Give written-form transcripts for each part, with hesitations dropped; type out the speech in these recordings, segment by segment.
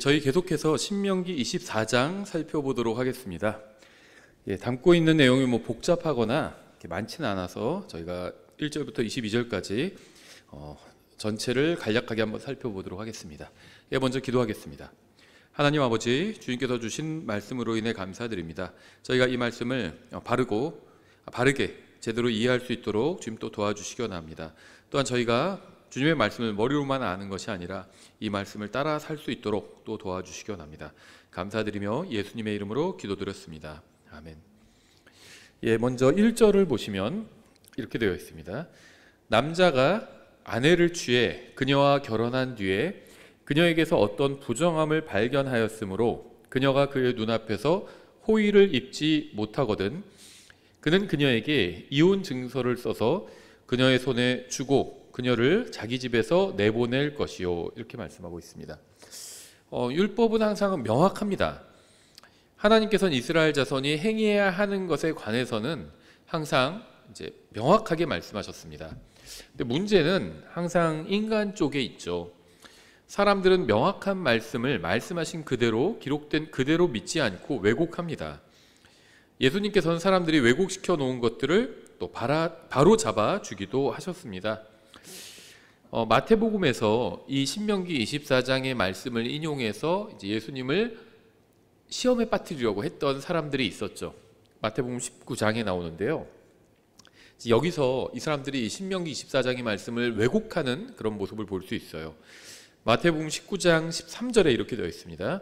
저희 계속해서 신명기 24장 살펴보도록 하겠습니다. 담고 있는 내용이 복잡하거나 많지는 않아서 저희가 1절부터 22절까지 전체를 간략하게 한번 살펴보도록 하겠습니다. 먼저 기도하겠습니다. 하나님 아버지, 주님께서 주신 말씀으로 인해 감사드립니다. 저희가 이 말씀을 바르게 제대로 이해할 수 있도록 주님 또 도와주시기 원합니다. 또한 저희가 주님의 말씀을 머리로만 아는 것이 아니라 이 말씀을 따라 살 수 있도록 또 도와주시기 원합니다. 감사드리며 예수님의 이름으로 기도드렸습니다. 아멘. 먼저 1절을 보시면 이렇게 되어 있습니다. 남자가 아내를 취해 그녀와 결혼한 뒤에 그녀에게서 어떤 부정함을 발견하였으므로 그녀가 그의 눈앞에서 호의를 입지 못하거든 그는 그녀에게 이혼 증서를 써서 그녀의 손에 주고 그녀를 자기 집에서 내보낼 것이요, 이렇게 말씀하고 있습니다. 율법은 항상 명확합니다. 하나님께서는 이스라엘 자손이 행해야 하는 것에 관해서는 항상 이제 명확하게 말씀하셨습니다. 근데 문제는 항상 인간 쪽에 있죠. 사람들은 명확한 말씀을 말씀하신 그대로, 기록된 그대로 믿지 않고 왜곡합니다. 예수님께서는 사람들이 왜곡시켜 놓은 것들을 또 바로 잡아 주기도 하셨습니다. 마태복음에서 이 신명기 24장의 말씀을 인용해서 이제 예수님을 시험에 빠뜨리려고 했던 사람들이 있었죠. 마태복음 19장에 나오는데요. 여기서 이 사람들이 이 신명기 24장의 말씀을 왜곡하는 그런 모습을 볼 수 있어요. 마태복음 19장 13절에 이렇게 되어 있습니다.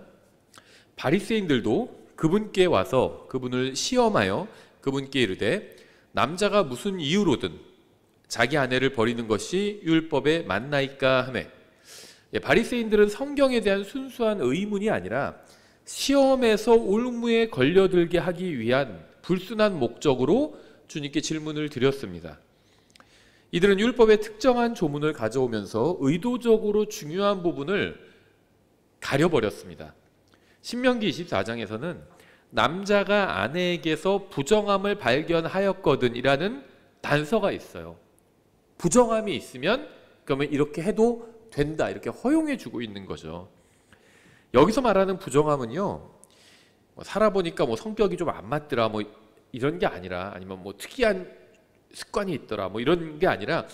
바리새인들도 그분께 와서 그분을 시험하여 그분께 이르되 남자가 무슨 이유로든 자기 아내를 버리는 것이 율법에 맞나이까 하매, 바리새인들은 성경에 대한 순수한 의문이 아니라 시험에서 올무에 걸려들게 하기 위한 불순한 목적으로 주님께 질문을 드렸습니다. 이들은 율법의 특정한 조문을 가져오면서 의도적으로 중요한 부분을 가려버렸습니다. 신명기 24장에서는 남자가 아내에게서 부정함을 발견하였거든 이라는 단서가 있어요. 부정함이 있으면 그러면 이렇게 해도 된다, 이렇게 허용해 주고 있는 거죠. 여기서 말하는 부정함은요, 살아보니까 성격이 좀 안 맞더라 이런 게 아니라, 아니면 특이한 습관이 있더라 이런 게 아니라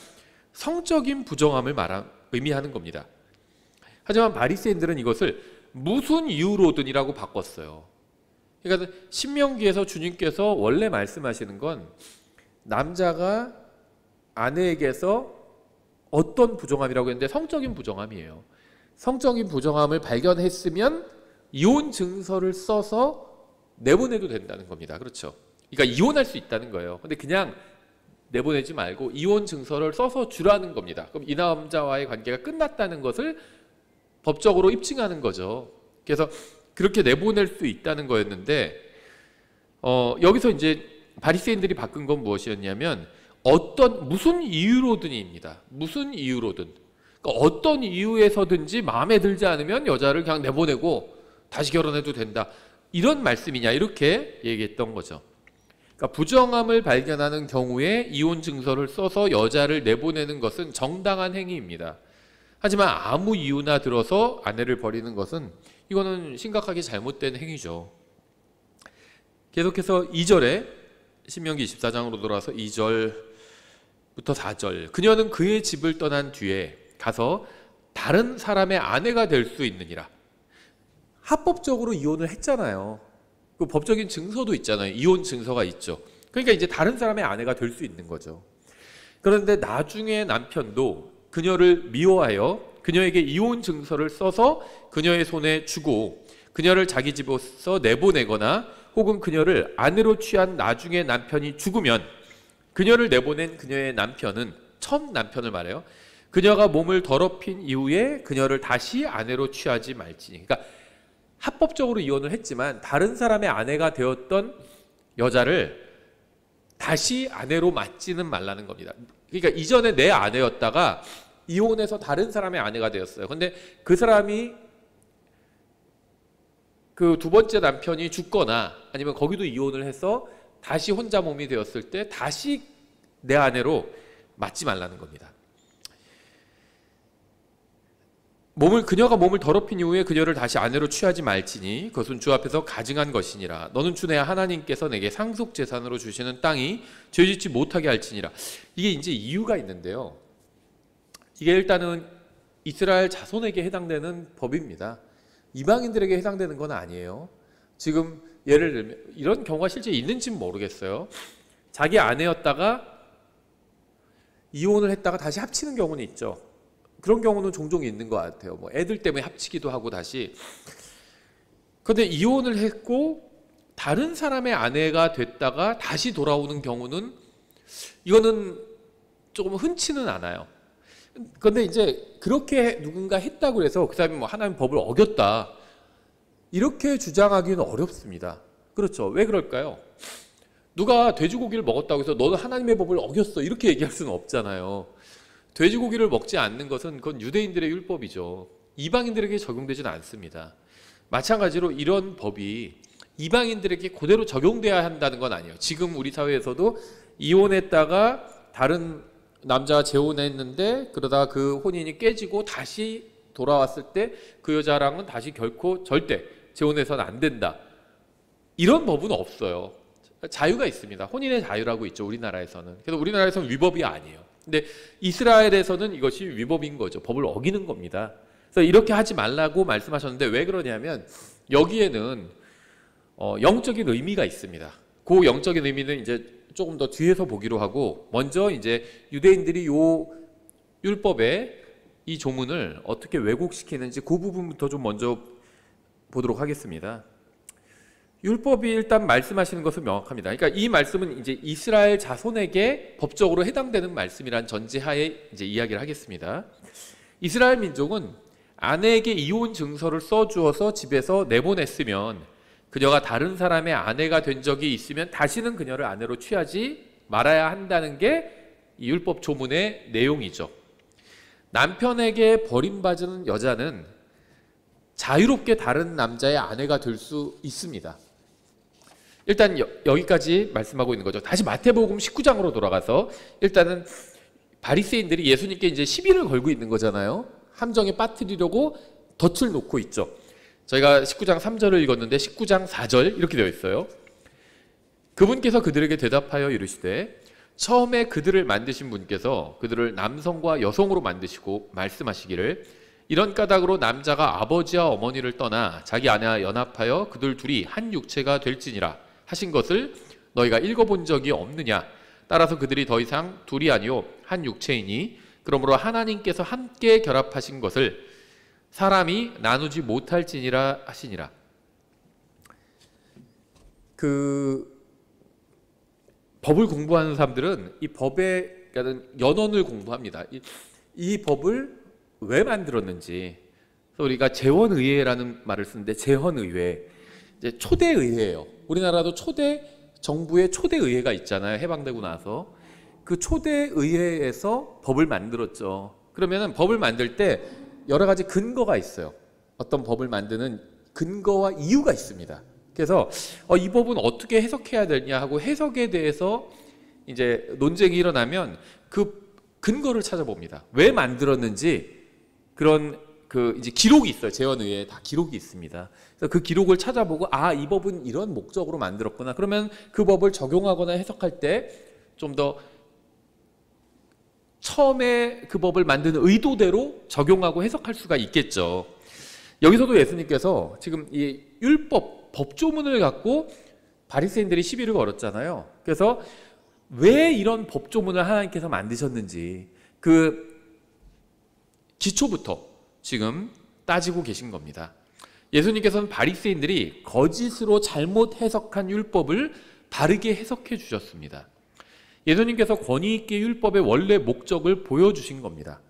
성적인 부정함을 의미하는 겁니다. 하지만 바리새인들은 이것을 무슨 이유로든이라고 바꿨어요. 그러니까 신명기에서 주님께서 원래 말씀하시는 건 남자가 아내에게서 어떤 부정함이라고 했는데 성적인 부정함이에요. 성적인 부정함을 발견했으면 이혼 증서를 써서 내보내도 된다는 겁니다. 그렇죠? 그러니까 이혼할 수 있다는 거예요. 근데 그냥 내보내지 말고 이혼 증서를 써서 주라는 겁니다. 그럼 이 남자와의 관계가 끝났다는 것을 법적으로 입증하는 거죠. 그래서 그렇게 내보낼 수 있다는 거였는데 여기서 이제 바리새인들이 바꾼 건 무엇이었냐면 무슨 이유로든입니다. 무슨 이유로든. 그러니까 어떤 이유에서든지 마음에 들지 않으면 여자를 그냥 내보내고 다시 결혼해도 된다. 이런 말씀이냐, 이렇게 얘기했던 거죠. 그러니까 부정함을 발견하는 경우에 이혼 증서를 써서 여자를 내보내는 것은 정당한 행위입니다. 하지만 아무 이유나 들어서 아내를 버리는 것은 이거는 심각하게 잘못된 행위죠. 계속해서 2절에 신명기 24장으로 돌아와서 2절부터 4절, 그녀는 그의 집을 떠난 뒤에 가서 다른 사람의 아내가 될 수 있느니라. 합법적으로 이혼을 했잖아요. 그 법적인 증서도 있잖아요. 이혼 증서가 있죠. 그러니까 이제 다른 사람의 아내가 될 수 있는 거죠. 그런데 나중에 남편도 그녀를 미워하여 그녀에게 이혼 증서를 써서 그녀의 손에 주고 그녀를 자기 집에서 내보내거나 혹은 그녀를 아내로 취한 나중에 남편이 죽으면 그녀를 내보낸 그녀의 남편은, 첫 남편을 말해요, 그녀가 몸을 더럽힌 이후에 그녀를 다시 아내로 취하지 말지. 그러니까 합법적으로 이혼을 했지만 다른 사람의 아내가 되었던 여자를 다시 아내로 맞지는 말라는 겁니다. 그러니까 이전에 내 아내였다가 이혼해서 다른 사람의 아내가 되었어요. 근데 그 사람이 그 두 번째 남편이 죽거나 아니면 거기도 이혼을 해서 다시 혼자 몸이 되었을 때 다시 내 아내로 맞지 말라는 겁니다. 그녀가 몸을 더럽힌 이후에 그녀를 다시 아내로 취하지 말지니 그것은 주 앞에서 가증한 것이니라. 너는 주 내 하나님께서 내게 상속 재산으로 주시는 땅이 죄짓지 못하게 할지니라. 이게 이제 이유가 있는데요. 이게 일단은 이스라엘 자손에게 해당되는 법입니다. 이방인들에게 해당되는 건 아니에요. 지금 예를 들면 이런 경우가 실제 있는지는 모르겠어요. 자기 아내였다가 이혼을 했다가 다시 합치는 경우는 있죠. 그런 경우는 종종 있는 것 같아요. 뭐 애들 때문에 합치기도 하고 다시. 그런데 이혼을 했고 다른 사람의 아내가 됐다가 다시 돌아오는 경우는 이거는 조금 흔치는 않아요. 그런데 이제 그렇게 누군가 했다고 해서 그 사람이 뭐 하나님 법을 어겼다 이렇게 주장하기는 어렵습니다. 그렇죠? 왜 그럴까요? 누가 돼지고기를 먹었다고 해서 너는 하나님의 법을 어겼어 이렇게 얘기할 수는 없잖아요. 돼지고기를 먹지 않는 것은 그건 유대인들의 율법이죠. 이방인들에게 적용되지는 않습니다. 마찬가지로 이런 법이 이방인들에게 그대로 적용돼야 한다는 건 아니에요. 지금 우리 사회에서도 이혼했다가 다른 남자가 재혼했는데 그러다 그 혼인이 깨지고 다시 돌아왔을 때 그 여자랑은 다시 결코 절대 재혼해서는 안 된다. 이런 법은 없어요. 자유가 있습니다. 혼인의 자유라고 있죠. 우리나라에서는. 그래서 우리나라에서는 위법이 아니에요. 근데 이스라엘에서는 이것이 위법인 거죠. 법을 어기는 겁니다. 그래서 이렇게 하지 말라고 말씀하셨는데 왜 그러냐면 여기에는 영적인 의미가 있습니다. 그 영적인 의미는 이제 조금 더 뒤에서 보기로 하고 먼저 이제 유대인들이 요 율법의 이 조문을 어떻게 왜곡시키는지 그 부분부터 좀 먼저 보도록 하겠습니다. 율법이 일단 말씀하시는 것은 명확합니다. 그러니까 이 말씀은 이제 이스라엘 자손에게 법적으로 해당되는 말씀이란 전제하에 이제 이야기를 하겠습니다. 이스라엘 민족은 아내에게 이혼 증서를 써주어서 집에서 내보냈으면 그녀가 다른 사람의 아내가 된 적이 있으면 다시는 그녀를 아내로 취하지 말아야 한다는 게 이 율법 조문의 내용이죠. 남편에게 버림받은 여자는 자유롭게 다른 남자의 아내가 될 수 있습니다. 일단 여기까지 말씀하고 있는 거죠. 다시 마태복음 19장으로 돌아가서 일단은 바리새인들이 예수님께 이제 시비를 걸고 있는 거잖아요. 함정에 빠뜨리려고 덫을 놓고 있죠. 저희가 19장 3절을 읽었는데 19장 4절 이렇게 되어 있어요. 그분께서 그들에게 대답하여 이르시되 처음에 그들을 만드신 분께서 그들을 남성과 여성으로 만드시고 말씀하시기를 이런 까닭으로 남자가 아버지와 어머니를 떠나 자기 아내와 연합하여 그들 둘이 한 육체가 될지니라 하신 것을 너희가 읽어본 적이 없느냐. 따라서 그들이 더 이상 둘이 아니요 한 육체이니 그러므로 하나님께서 함께 결합하신 것을 사람이 나누지 못할지니라 하시니라. 법을 공부하는 사람들은 이 법의 연원을 공부합니다. 이 법을 왜 만들었는지. 그래서 우리가 재헌의회라는 말을 쓰는데 재헌의회, 이제 초대의회예요. 우리나라도 정부의 초대의회가 있잖아요. 해방되고 나서 그 초대의회에서 법을 만들었죠. 그러면은 법을 만들 때 여러 가지 근거가 있어요. 어떤 법을 만드는 근거와 이유가 있습니다. 그래서 이 법은 어떻게 해석해야 되냐 하고 해석에 대해서 이제 논쟁이 일어나면 그 근거를 찾아봅니다. 왜 만들었는지 그런 이제 기록이 있어요. 재헌의회에 다 기록이 있습니다. 그래서 그 기록을 찾아보고 이 법은 이런 목적으로 만들었구나. 그러면 그 법을 적용하거나 해석할 때 좀 더 처음에 그 법을 만드는 의도대로 적용하고 해석할 수가 있겠죠. 여기서도 예수님께서 지금 이 율법 법조문을 갖고 바리새인들이 시비를 걸었잖아요. 그래서 왜 이런 법조문을 하나님께서 만드셨는지 그 기초부터 지금 따지고 계신 겁니다. 예수님께서는 바리새인들이 거짓으로 잘못 해석한 율법을 바르게 해석해 주셨습니다. 예수님께서 권위 있게 율법의 원래 목적을 보여주신 겁니다.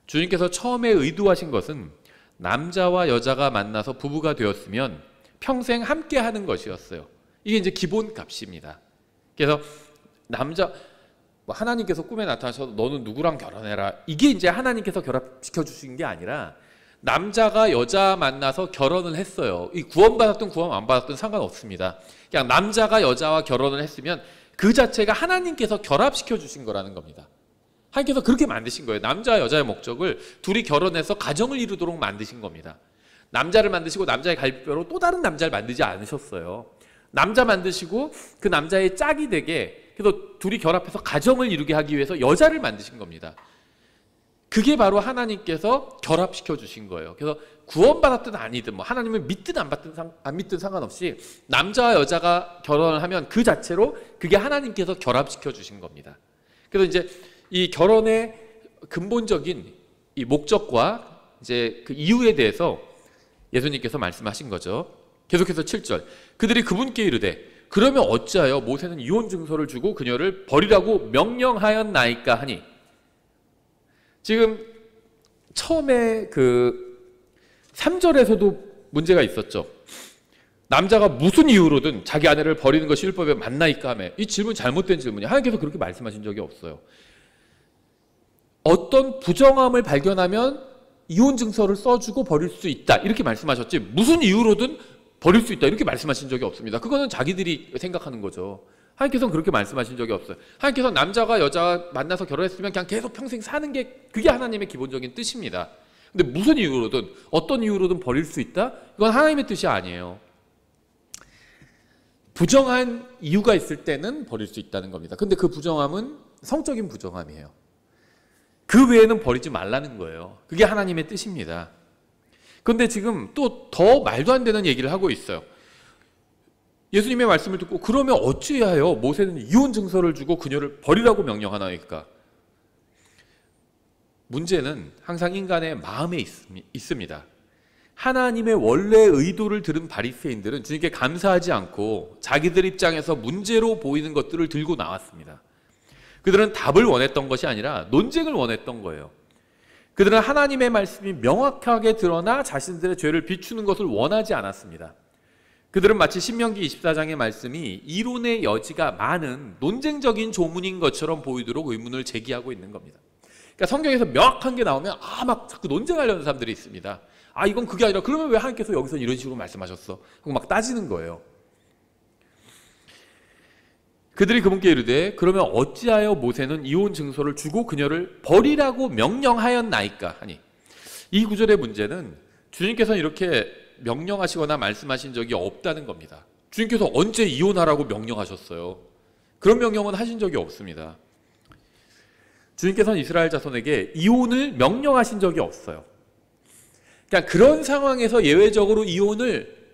주님께서 처음에 의도하신 것은 남자와 여자가 만나서 부부가 되었으면 평생 함께 하는 것이었어요. 이게 이제 기본 값입니다. 그래서 하나님께서 꿈에 나타나셔서 너는 누구랑 결혼해라. 이게 이제 하나님께서 결합시켜 주신 게 아니라 남자가 여자 만나서 결혼을 했어요. 이 구원받았든 구원 안 받았든 상관없습니다. 그냥 남자가 여자와 결혼을 했으면 그 자체가 하나님께서 결합시켜 주신 거라는 겁니다. 하나님께서 그렇게 만드신 거예요. 남자와 여자의 목적을 둘이 결혼해서 가정을 이루도록 만드신 겁니다. 남자를 만드시고 남자의 갈비뼈로 또 다른 남자를 만들지 않으셨어요. 남자 만드시고 그 남자의 짝이 되게, 그래서 둘이 결합해서 가정을 이루게 하기 위해서 여자를 만드신 겁니다. 그게 바로 하나님께서 결합시켜 주신 거예요. 그래서 구원받았든 아니든 뭐 하나님을 믿든 안 믿든 상관없이 남자와 여자가 결혼을 하면 그 자체로 그게 하나님께서 결합시켜 주신 겁니다. 그래서 이제 이 결혼의 근본적인 이 목적과 이제 그 이유에 대해서 예수님께서 말씀하신 거죠. 계속해서 7절. 그들이 그분께 이르되 그러면 어찌하여 모세는 이혼 증서를 주고 그녀를 버리라고 명령하였나이까 하니. 지금 처음에 그 3절에서도 문제가 있었죠. 남자가 무슨 이유로든 자기 아내를 버리는 것이 율법에 맞나이까 하며, 이 질문 잘못된 질문이에요. 하나님께서 그렇게 말씀하신 적이 없어요. 어떤 부정함을 발견하면 이혼 증서를 써주고 버릴 수 있다 이렇게 말씀하셨지, 무슨 이유로든 버릴 수 있다 이렇게 말씀하신 적이 없습니다. 그거는 자기들이 생각하는 거죠. 하나님께서는 그렇게 말씀하신 적이 없어요. 하나님께서는 남자가 여자 만나서 결혼했으면 그냥 계속 평생 사는 게 그게 하나님의 기본적인 뜻입니다. 근데 무슨 이유로든 어떤 이유로든 버릴 수 있다? 이건 하나님의 뜻이 아니에요. 부정한 이유가 있을 때는 버릴 수 있다는 겁니다. 근데 그 부정함은 성적인 부정함이에요. 그 외에는 버리지 말라는 거예요. 그게 하나님의 뜻입니다. 그런데 지금 또 더 말도 안 되는 얘기를 하고 있어요. 예수님의 말씀을 듣고 그러면 어찌하여 모세는 이혼 증서를 주고 그녀를 버리라고 명령하나이까? 문제는 항상 인간의 마음에 있습니다. 하나님의 원래 의도를 들은 바리새인들은 주님께 감사하지 않고 자기들 입장에서 문제로 보이는 것들을 들고 나왔습니다. 그들은 답을 원했던 것이 아니라 논쟁을 원했던 거예요. 그들은 하나님의 말씀이 명확하게 드러나 자신들의 죄를 비추는 것을 원하지 않았습니다. 그들은 마치 신명기 24장의 말씀이 이론의 여지가 많은 논쟁적인 조문인 것처럼 보이도록 의문을 제기하고 있는 겁니다. 그러니까 성경에서 명확한 게 나오면 막 자꾸 논쟁하려는 사람들이 있습니다. 이건 그게 아니라 그러면 왜 하나님께서 여기서 이런 식으로 말씀하셨어? 하고 막 따지는 거예요. 그들이 그분께 이르되 그러면 어찌하여 모세는 이혼 증서를 주고 그녀를 버리라고 명령하였나이까 하니. 이 구절의 문제는 주님께서는 이렇게 명령하시거나 말씀하신 적이 없다는 겁니다. 주님께서 언제 이혼하라고 명령하셨어요? 그런 명령은 하신 적이 없습니다. 주님께서는 이스라엘 자손에게 이혼을 명령하신 적이 없어요. 그러니까 그런 상황에서 예외적으로 이혼을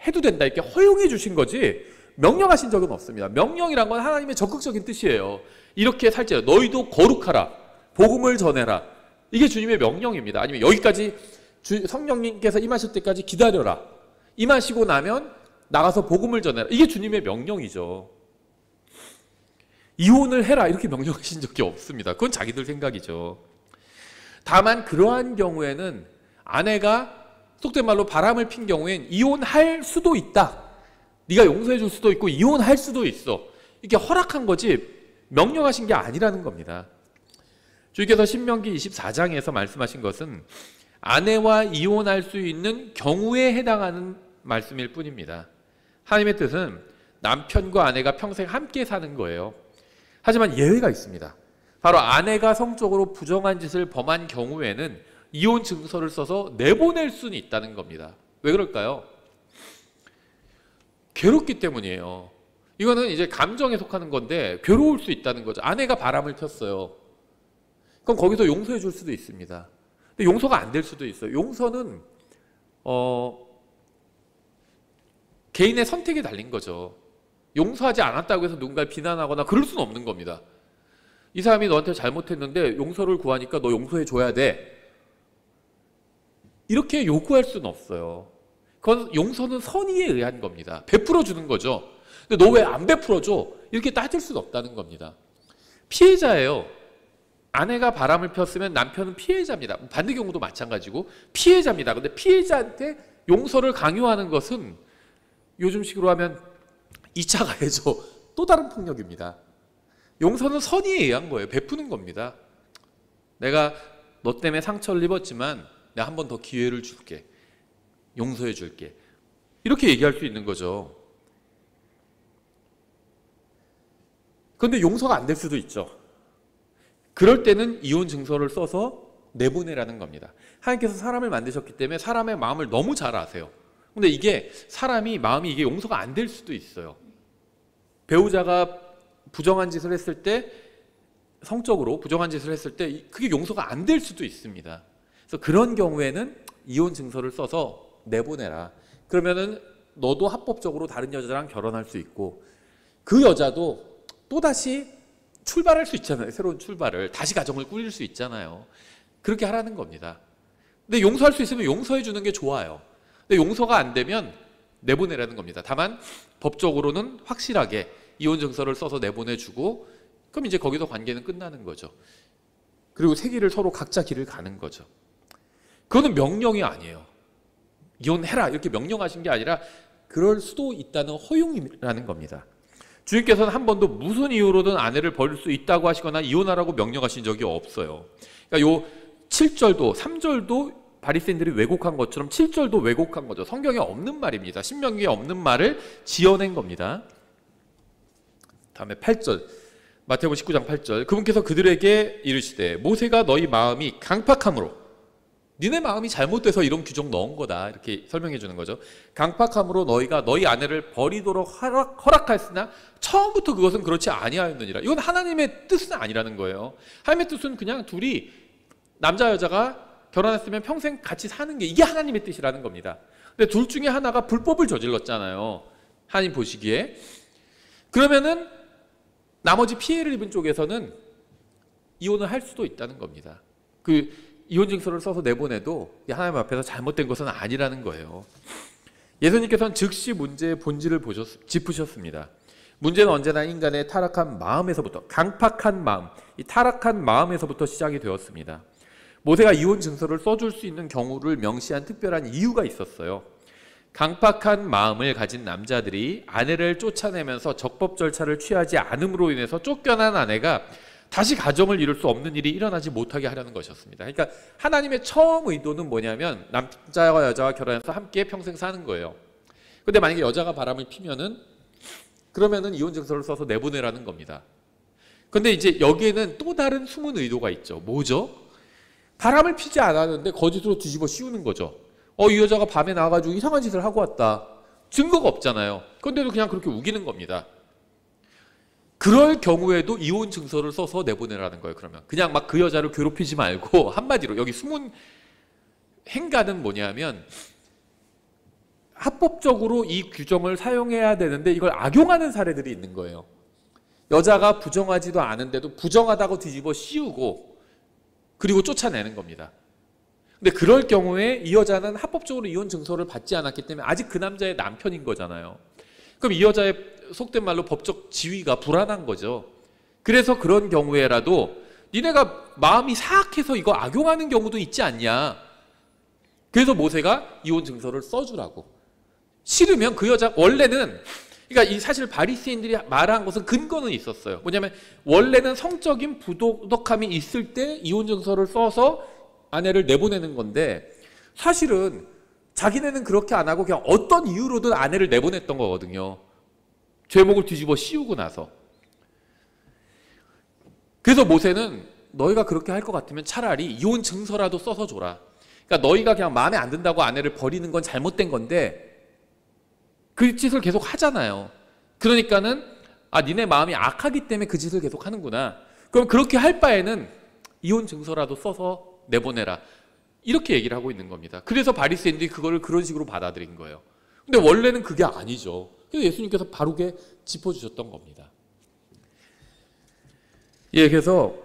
해도 된다 이렇게 허용해 주신 거지 명령하신 적은 없습니다. 명령이란 건 하나님의 적극적인 뜻이에요. 이렇게 살지라 너희도 거룩하라, 복음을 전해라, 이게 주님의 명령입니다. 아니면 여기까지 성령님께서 임하실 때까지 기다려라, 임하시고 나면 나가서 복음을 전해라, 이게 주님의 명령이죠. 이혼을 해라 이렇게 명령하신 적이 없습니다. 그건 자기들 생각이죠. 다만 그러한 경우에는 아내가 속된 말로 바람을 핀 경우엔 이혼할 수도 있다, 네가 용서해 줄 수도 있고 이혼할 수도 있어, 이렇게 허락한 거지 명령하신 게 아니라는 겁니다. 주께서 신명기 24장에서 말씀하신 것은 아내와 이혼할 수 있는 경우에 해당하는 말씀일 뿐입니다. 하나님의 뜻은 남편과 아내가 평생 함께 사는 거예요. 하지만 예외가 있습니다. 바로 아내가 성적으로 부정한 짓을 범한 경우에는 이혼 증서를 써서 내보낼 수는 있다는 겁니다. 왜 그럴까요? 괴롭기 때문이에요. 이거는 이제 감정에 속하는 건데 괴로울 수 있다는 거죠. 아내가 바람을 폈어요. 그럼 거기서 용서해 줄 수도 있습니다. 근데 용서가 안 될 수도 있어요. 용서는 개인의 선택에 달린 거죠. 용서하지 않았다고 해서 누군가를 비난하거나 그럴 수는 없는 겁니다. 이 사람이 너한테 잘못했는데 용서를 구하니까 너 용서해 줘야 돼, 이렇게 요구할 수는 없어요. 그건 용서는 선의에 의한 겁니다. 베풀어 주는 거죠. 근데 너 왜 안 베풀어 줘? 이렇게 따질 수는 없다는 겁니다. 피해자예요. 아내가 바람을 폈으면 남편은 피해자입니다. 반대 경우도 마찬가지고 피해자입니다. 근데 피해자한테 용서를 강요하는 것은 요즘식으로 하면 2차 가해죠. 또 다른 폭력입니다. 용서는 선의에 의한 거예요. 베푸는 겁니다. 내가 너 때문에 상처를 입었지만 내가 한 번 더 기회를 줄게, 용서해 줄게, 이렇게 얘기할 수 있는 거죠. 그런데 용서가 안 될 수도 있죠. 그럴 때는 이혼 증서를 써서 내보내라는 겁니다. 하나님께서 사람을 만드셨기 때문에 사람의 마음을 너무 잘 아세요. 근데 이게 사람이 마음이 이게 용서가 안 될 수도 있어요. 배우자가 부정한 짓을 했을 때, 성적으로 부정한 짓을 했을 때 그게 용서가 안 될 수도 있습니다. 그래서 그런 경우에는 이혼 증서를 써서 내보내라. 그러면은 너도 합법적으로 다른 여자랑 결혼할 수 있고 그 여자도 또다시 출발할 수 있잖아요. 새로운 출발을. 다시 가정을 꾸릴 수 있잖아요. 그렇게 하라는 겁니다. 근데 용서할 수 있으면 용서해 주는 게 좋아요. 근데 용서가 안 되면 내보내라는 겁니다. 다만 법적으로는 확실하게 이혼 증서를 써서 내보내주고 그럼 이제 거기서 관계는 끝나는 거죠. 그리고 새 길을 서로 각자 길을 가는 거죠. 그거는 명령이 아니에요. 이혼해라 이렇게 명령하신 게 아니라 그럴 수도 있다는 허용이라는 겁니다. 주님께서는 한 번도 무슨 이유로든 아내를 버릴 수 있다고 하시거나 이혼하라고 명령하신 적이 없어요. 그러니까 요 7절도 3절도 바리새인들이 왜곡한 것처럼 7절도 왜곡한 거죠. 성경에 없는 말입니다. 신명기에 없는 말을 지어낸 겁니다. 다음에 8절 마태복음 19장 8절 그분께서 그들에게 이르시되 모세가 너희 마음이 강팍함으로 니네 마음이 잘못돼서 이런 규정 넣은 거다 이렇게 설명해 주는 거죠. 강팍함으로 너희가 너희 아내를 버리도록 허락하였으나 처음부터 그것은 그렇지 아니하였느니라. 이건 하나님의 뜻은 아니라는 거예요. 하나님의 뜻은 그냥 둘이 남자 여자가 결혼했으면 평생 같이 사는 게 이게 하나님의 뜻이라는 겁니다. 근데 둘 중에 하나가 불법을 저질렀잖아요. 하나님 보시기에. 그러면은 나머지 피해를 입은 쪽에서는 이혼을 할 수도 있다는 겁니다. 그 이혼 증서를 써서 내보내도 하나님 앞에서 잘못된 것은 아니라는 거예요. 예수님께서는 즉시 문제의 본질을 짚으셨습니다. 문제는 언제나 인간의 타락한 마음에서부터 강팍한 마음, 이 타락한 마음에서부터 시작이 되었습니다. 모세가 이혼 증서를 써줄 수 있는 경우를 명시한 특별한 이유가 있었어요. 강팍한 마음을 가진 남자들이 아내를 쫓아내면서 적법 절차를 취하지 않음으로 인해서 쫓겨난 아내가 다시 가정을 이룰 수 없는 일이 일어나지 못하게 하려는 것이었습니다. 그러니까 하나님의 처음 의도는 뭐냐면 남자와 여자가 결혼해서 함께 평생 사는 거예요. 근데 만약에 여자가 바람을 피면은 그러면은 이혼 증서를 써서 내보내라는 겁니다. 근데 이제 여기에는 또 다른 숨은 의도가 있죠. 뭐죠? 바람을 피지 않았는데 거짓으로 뒤집어 씌우는 거죠. 이 여자가 밤에 나와가지고 이상한 짓을 하고 왔다. 증거가 없잖아요. 그런데도 그냥 그렇게 우기는 겁니다. 그럴 경우에도 이혼 증서를 써서 내보내라는 거예요. 그러면 그냥 막 그 여자를 괴롭히지 말고 한마디로 여기 숨은 행가는 뭐냐면 합법적으로 이 규정을 사용해야 되는데 이걸 악용하는 사례들이 있는 거예요. 여자가 부정하지도 않은데도 부정하다고 뒤집어 씌우고 그리고 쫓아내는 겁니다. 근데 그럴 경우에 이 여자는 합법적으로 이혼 증서를 받지 않았기 때문에 아직 그 남자의 남편인 거잖아요. 그럼 이 여자의 속된 말로 법적 지위가 불안한 거죠. 그래서 그런 경우에라도 니네가 마음이 사악해서 이거 악용하는 경우도 있지 않냐. 그래서 모세가 이혼 증서를 써주라고. 싫으면 그 여자 원래는 그러니까 이 사실 바리새인들이 말한 것은 근거는 있었어요. 뭐냐면 원래는 성적인 부도덕함이 있을 때 이혼 증서를 써서 아내를 내보내는 건데 사실은 자기네는 그렇게 안 하고 그냥 어떤 이유로든 아내를 내보냈던 거거든요. 죄목을 뒤집어 씌우고 나서. 그래서 모세는 너희가 그렇게 할 것 같으면 차라리 이혼 증서라도 써서 줘라. 그러니까 너희가 그냥 마음에 안 든다고 아내를 버리는 건 잘못된 건데 그 짓을 계속 하잖아요. 그러니까는 니네 마음이 악하기 때문에 그 짓을 계속 하는구나. 그럼 그렇게 할 바에는 이혼 증서라도 써서 내보내라. 이렇게 얘기를 하고 있는 겁니다. 그래서 바리새인들이 그거를 그런 식으로 받아들인 거예요. 근데 원래는 그게 아니죠. 그래서 예수님께서 바르게 짚어주셨던 겁니다. 예, 그래서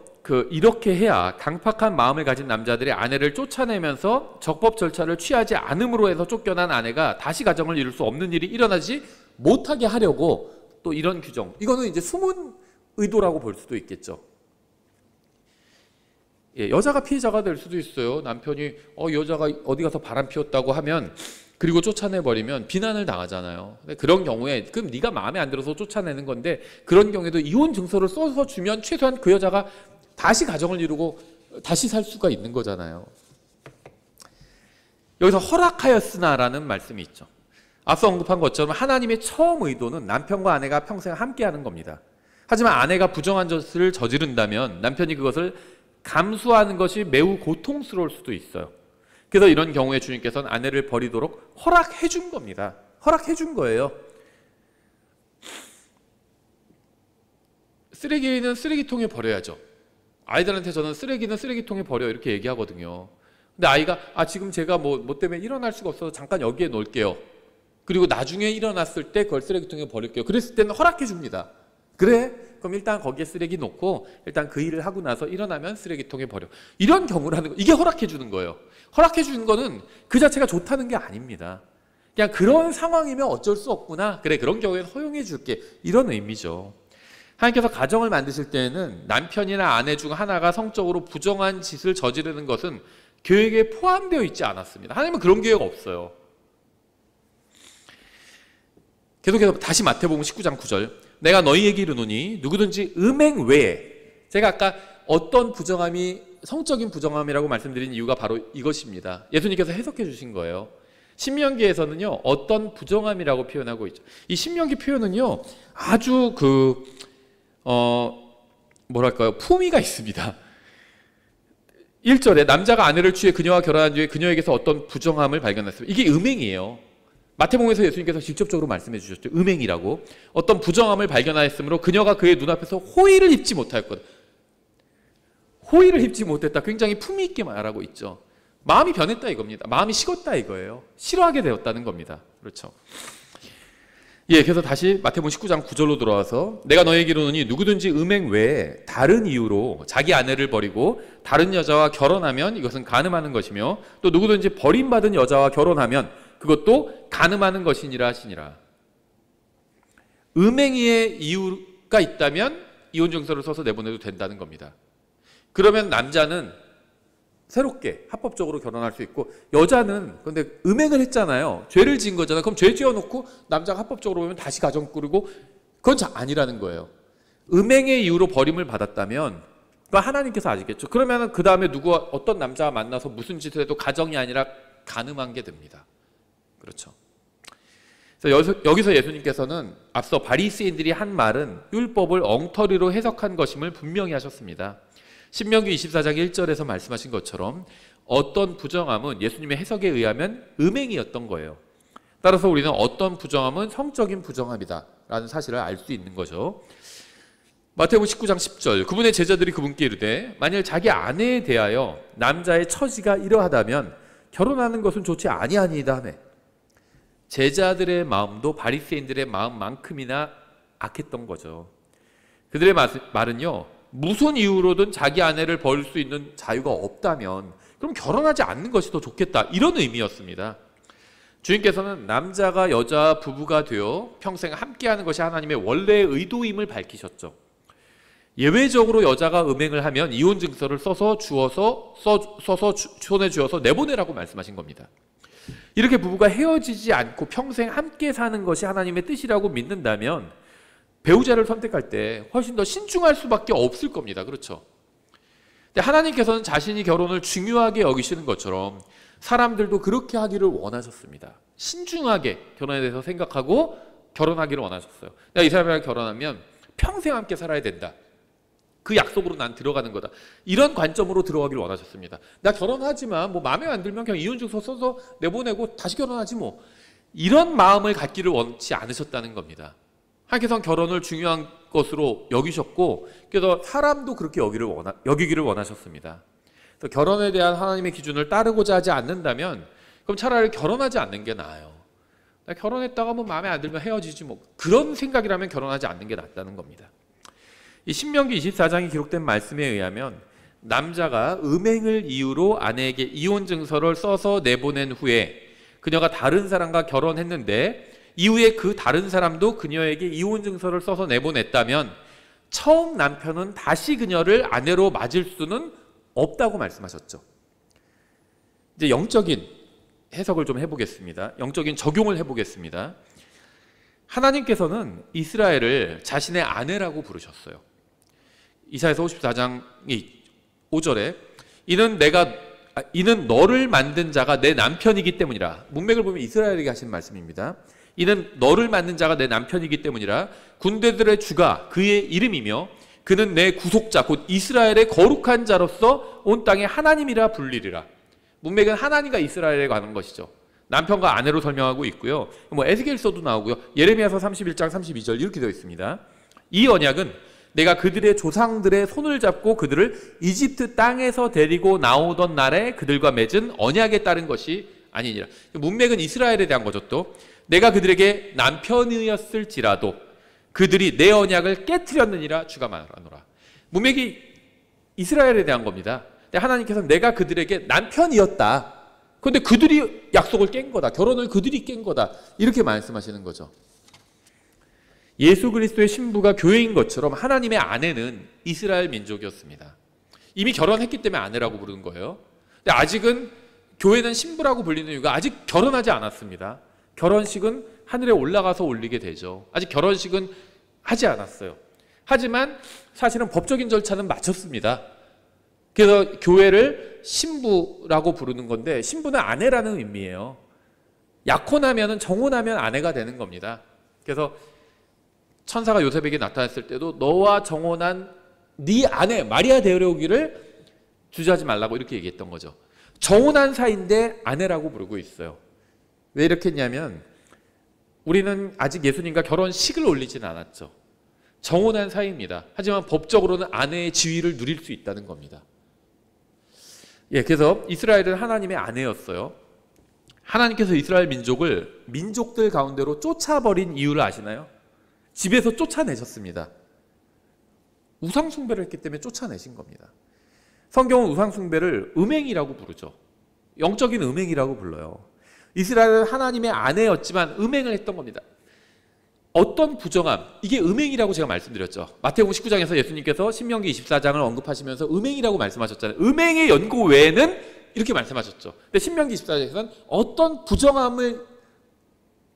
이렇게 해야 강팍한 마음을 가진 남자들이 아내를 쫓아내면서 적법 절차를 취하지 않음으로 해서 쫓겨난 아내가 다시 가정을 이룰 수 없는 일이 일어나지 못하게 하려고 또 이런 규정. 이거는 이제 숨은 의도라고 볼 수도 있겠죠. 예, 여자가 피해자가 될 수도 있어요. 남편이 여자가 어디 가서 바람 피웠다고 하면 그리고 쫓아내버리면 비난을 당하잖아요. 근데 그런 경우에 그럼 네가 마음에 안 들어서 쫓아내는 건데 그런 경우에도 이혼 증서를 써서 주면 최소한 그 여자가 다시 가정을 이루고 다시 살 수가 있는 거잖아요. 여기서 허락하였으나라는 말씀이 있죠. 앞서 언급한 것처럼 하나님의 처음 의도는 남편과 아내가 평생 함께하는 겁니다. 하지만 아내가 부정한 것을 저지른다면 남편이 그것을 감수하는 것이 매우 고통스러울 수도 있어요. 그래서 이런 경우에 주님께서는 아내를 버리도록 허락해 준 겁니다. 허락해 준 거예요. 쓰레기는 쓰레기통에 버려야죠. 아이들한테 저는 쓰레기는 쓰레기통에 버려 이렇게 얘기하거든요. 근데 아이가 지금 제가 뭐 때문에 일어날 수가 없어서 잠깐 여기에 놓을게요. 그리고 나중에 일어났을 때 그걸 쓰레기통에 버릴게요. 그랬을 때는 허락해 줍니다. 그래? 그럼 일단 거기에 쓰레기 놓고 일단 그 일을 하고 나서 일어나면 쓰레기통에 버려. 이런 경우라는 거. 이게 허락해 주는 거예요. 허락해 주는 거는 그 자체가 좋다는 게 아닙니다. 그냥 그런 상황이면 어쩔 수 없구나. 그래, 그런 경우에는 허용해 줄게. 이런 의미죠. 하나님께서 가정을 만드실 때에는 남편이나 아내 중 하나가 성적으로 부정한 짓을 저지르는 것은 계획에 포함되어 있지 않았습니다. 하나님은 그런 계획 없어요. 계속해서 다시 마태복음 19장 9절. 내가 너희에게 이르노니 누구든지 음행 외에, 제가 아까 어떤 부정함이 성적인 부정함이라고 말씀드린 이유가 바로 이것입니다. 예수님께서 해석해 주신 거예요. 신명기에서는요, 어떤 부정함이라고 표현하고 있죠. 이 신명기 표현은요, 아주 뭐랄까요, 품위가 있습니다. 1절에 남자가 아내를 취해 그녀와 결혼한 뒤에 그녀에게서 어떤 부정함을 발견했습니다. 이게 음행이에요. 마태복음에서 예수님께서 직접적으로 말씀해 주셨죠. 음행이라고. 어떤 부정함을 발견하였으므로 그녀가 그의 눈앞에서 호의를 입지 못하였거든. 호의를 입지 못했다. 굉장히 품위 있게 말하고 있죠. 마음이 변했다 이겁니다. 마음이 식었다 이거예요. 싫어하게 되었다는 겁니다. 그렇죠. 예, 그래서 다시 마태복음 19장 9절로 돌아와서 내가 너에게 이르노니 누구든지 음행 외에 다른 이유로 자기 아내를 버리고 다른 여자와 결혼하면 이것은 간음하는 것이며 또 누구든지 버림받은 여자와 결혼하면 그것도 간음하는 것이니라 하시니라. 음행의 이유가 있다면 이혼 증서를 써서 내보내도 된다는 겁니다. 그러면 남자는 새롭게 합법적으로 결혼할 수 있고, 여자는 근데 음행을 했잖아요. 죄를 지은 거잖아요. 그럼 죄 지어놓고 남자가 합법적으로 오면 다시 가정 꾸리고, 그건 아니라는 거예요. 음행의 이유로 버림을 받았다면 하나님께서 아시겠죠. 그러면 그 다음에 어떤 남자와 만나서 무슨 짓을 해도 가정이 아니라 간음한 게 됩니다. 그렇죠. 그래서 여기서 예수님께서는 앞서 바리새인들이 한 말은 율법을 엉터리로 해석한 것임을 분명히 하셨습니다. 신명기 24장 1절에서 말씀하신 것처럼 어떤 부정함은 예수님의 해석에 의하면 음행이었던 거예요. 따라서 우리는 어떤 부정함은 성적인 부정함이다 라는 사실을 알 수 있는 거죠. 마태복음 19장 10절. 그분의 제자들이 그분께 이르되 만일 자기 아내에 대하여 남자의 처지가 이러하다면 결혼하는 것은 좋지 아니하니이다 하매. 제자들의 마음도 바리새인들의 마음만큼이나 악했던 거죠. 그들의 말은요, 무슨 이유로든 자기 아내를 버릴 수 있는 자유가 없다면 그럼 결혼하지 않는 것이 더 좋겠다, 이런 의미였습니다. 주님께서는 남자가 여자 부부가 되어 평생 함께하는 것이 하나님의 원래의 의도임을 밝히셨죠. 예외적으로 여자가 음행을 하면 이혼 증서를 써서 손에 쥐어서 내보내라고 말씀하신 겁니다. 이렇게 부부가 헤어지지 않고 평생 함께 사는 것이 하나님의 뜻이라고 믿는다면 배우자를 선택할 때 훨씬 더 신중할 수밖에 없을 겁니다. 그렇죠? 근데 하나님께서는 자신이 결혼을 중요하게 여기시는 것처럼 사람들도 그렇게 하기를 원하셨습니다. 신중하게 결혼에 대해서 생각하고 결혼하기를 원하셨어요. 내가 이 사람이랑 결혼하면 평생 함께 살아야 된다. 그 약속으로 난 들어가는 거다. 이런 관점으로 들어가기를 원하셨습니다. 나 결혼하지만 뭐 마음에 안 들면 그냥 이혼증서 써서 내보내고 다시 결혼하지 뭐. 이런 마음을 갖기를 원치 않으셨다는 겁니다. 하나님께서는 결혼을 중요한 것으로 여기셨고, 그래서 사람도 그렇게 여기기를 원하셨습니다. 그래서 결혼에 대한 하나님의 기준을 따르고자 하지 않는다면 그럼 차라리 결혼하지 않는 게 나아요. 결혼했다가 뭐 마음에 안 들면 헤어지지 뭐. 그런 생각이라면 결혼하지 않는 게 낫다는 겁니다. 이 신명기 24장에 기록된 말씀에 의하면 남자가 음행을 이유로 아내에게 이혼 증서를 써서 내보낸 후에 그녀가 다른 사람과 결혼했는데 이후에 그 다른 사람도 그녀에게 이혼 증서를 써서 내보냈다면 처음 남편은 다시 그녀를 아내로 맞을 수는 없다고 말씀하셨죠. 이제 영적인 해석을 좀 해보겠습니다. 영적인 적용을 해보겠습니다. 하나님께서는 이스라엘을 자신의 아내라고 부르셨어요. 이사야서 54장 5절에 이는 너를 만든 자가 내 남편이기 때문이라. 문맥을 보면 이스라엘에게 하신 말씀입니다. 이는 너를 맡는 자가 내 남편이기 때문이라. 군대들의 주가 그의 이름이며 그는 내 구속자 곧 이스라엘의 거룩한 자로서 온 땅의 하나님이라 불리리라. 문맥은 하나님과 이스라엘에 관한 것이죠. 남편과 아내로 설명하고 있고요. 뭐 에스겔서도 나오고요. 예레미야서 31장 32절 이렇게 되어 있습니다. 이 언약은 내가 그들의 조상들의 손을 잡고 그들을 이집트 땅에서 데리고 나오던 날에 그들과 맺은 언약에 따른 것이 아니니라. 문맥은 이스라엘에 대한 거죠. 또 내가 그들에게 남편이었을지라도 그들이 내 언약을 깨트렸느니라 주가 말하노라. 문맥이 이스라엘에 대한 겁니다. 근데 하나님께서 내가 그들에게 남편이었다. 그런데 그들이 약속을 깬 거다. 결혼을 그들이 깬 거다. 이렇게 말씀하시는 거죠. 예수 그리스도의 신부가 교회인 것처럼 하나님의 아내는 이스라엘 민족이었습니다. 이미 결혼했기 때문에 아내라고 부르는 거예요. 근데 아직은 교회는 신부라고 불리는 이유가 아직 결혼하지 않았습니다. 결혼식은 하늘에 올라가서 올리게 되죠. 아직 결혼식은 하지 않았어요. 하지만 사실은 법적인 절차는 마쳤습니다. 그래서 교회를 신부라고 부르는 건데 신부는 아내라는 의미예요. 약혼하면 정혼하면 아내가 되는 겁니다. 그래서 천사가 요셉에게 나타났을 때도 너와 정혼한 네 아내 마리아 데려오기를 주저하지 말라고 이렇게 얘기했던 거죠. 정혼한 사이인데 아내라고 부르고 있어요. 왜 이렇게 했냐면 우리는 아직 예수님과 결혼식을 올리지는 않았죠. 정혼한 사이입니다. 하지만 법적으로는 아내의 지위를 누릴 수 있다는 겁니다. 예, 그래서 이스라엘은 하나님의 아내였어요. 하나님께서 이스라엘 민족을 민족들 가운데로 쫓아버린 이유를 아시나요? 집에서 쫓아내셨습니다. 우상숭배를 했기 때문에 쫓아내신 겁니다. 성경은 우상숭배를 음행이라고 부르죠. 영적인 음행이라고 불러요. 이스라엘은 하나님의 아내였지만 음행을 했던 겁니다. 어떤 부정함, 이게 음행이라고 제가 말씀드렸죠. 마태복음 19장에서 예수님께서 신명기 24장을 언급하시면서 음행이라고 말씀하셨잖아요. 음행의 연고 외에는 이렇게 말씀하셨죠. 근데 신명기 24장에서는 어떤 부정함이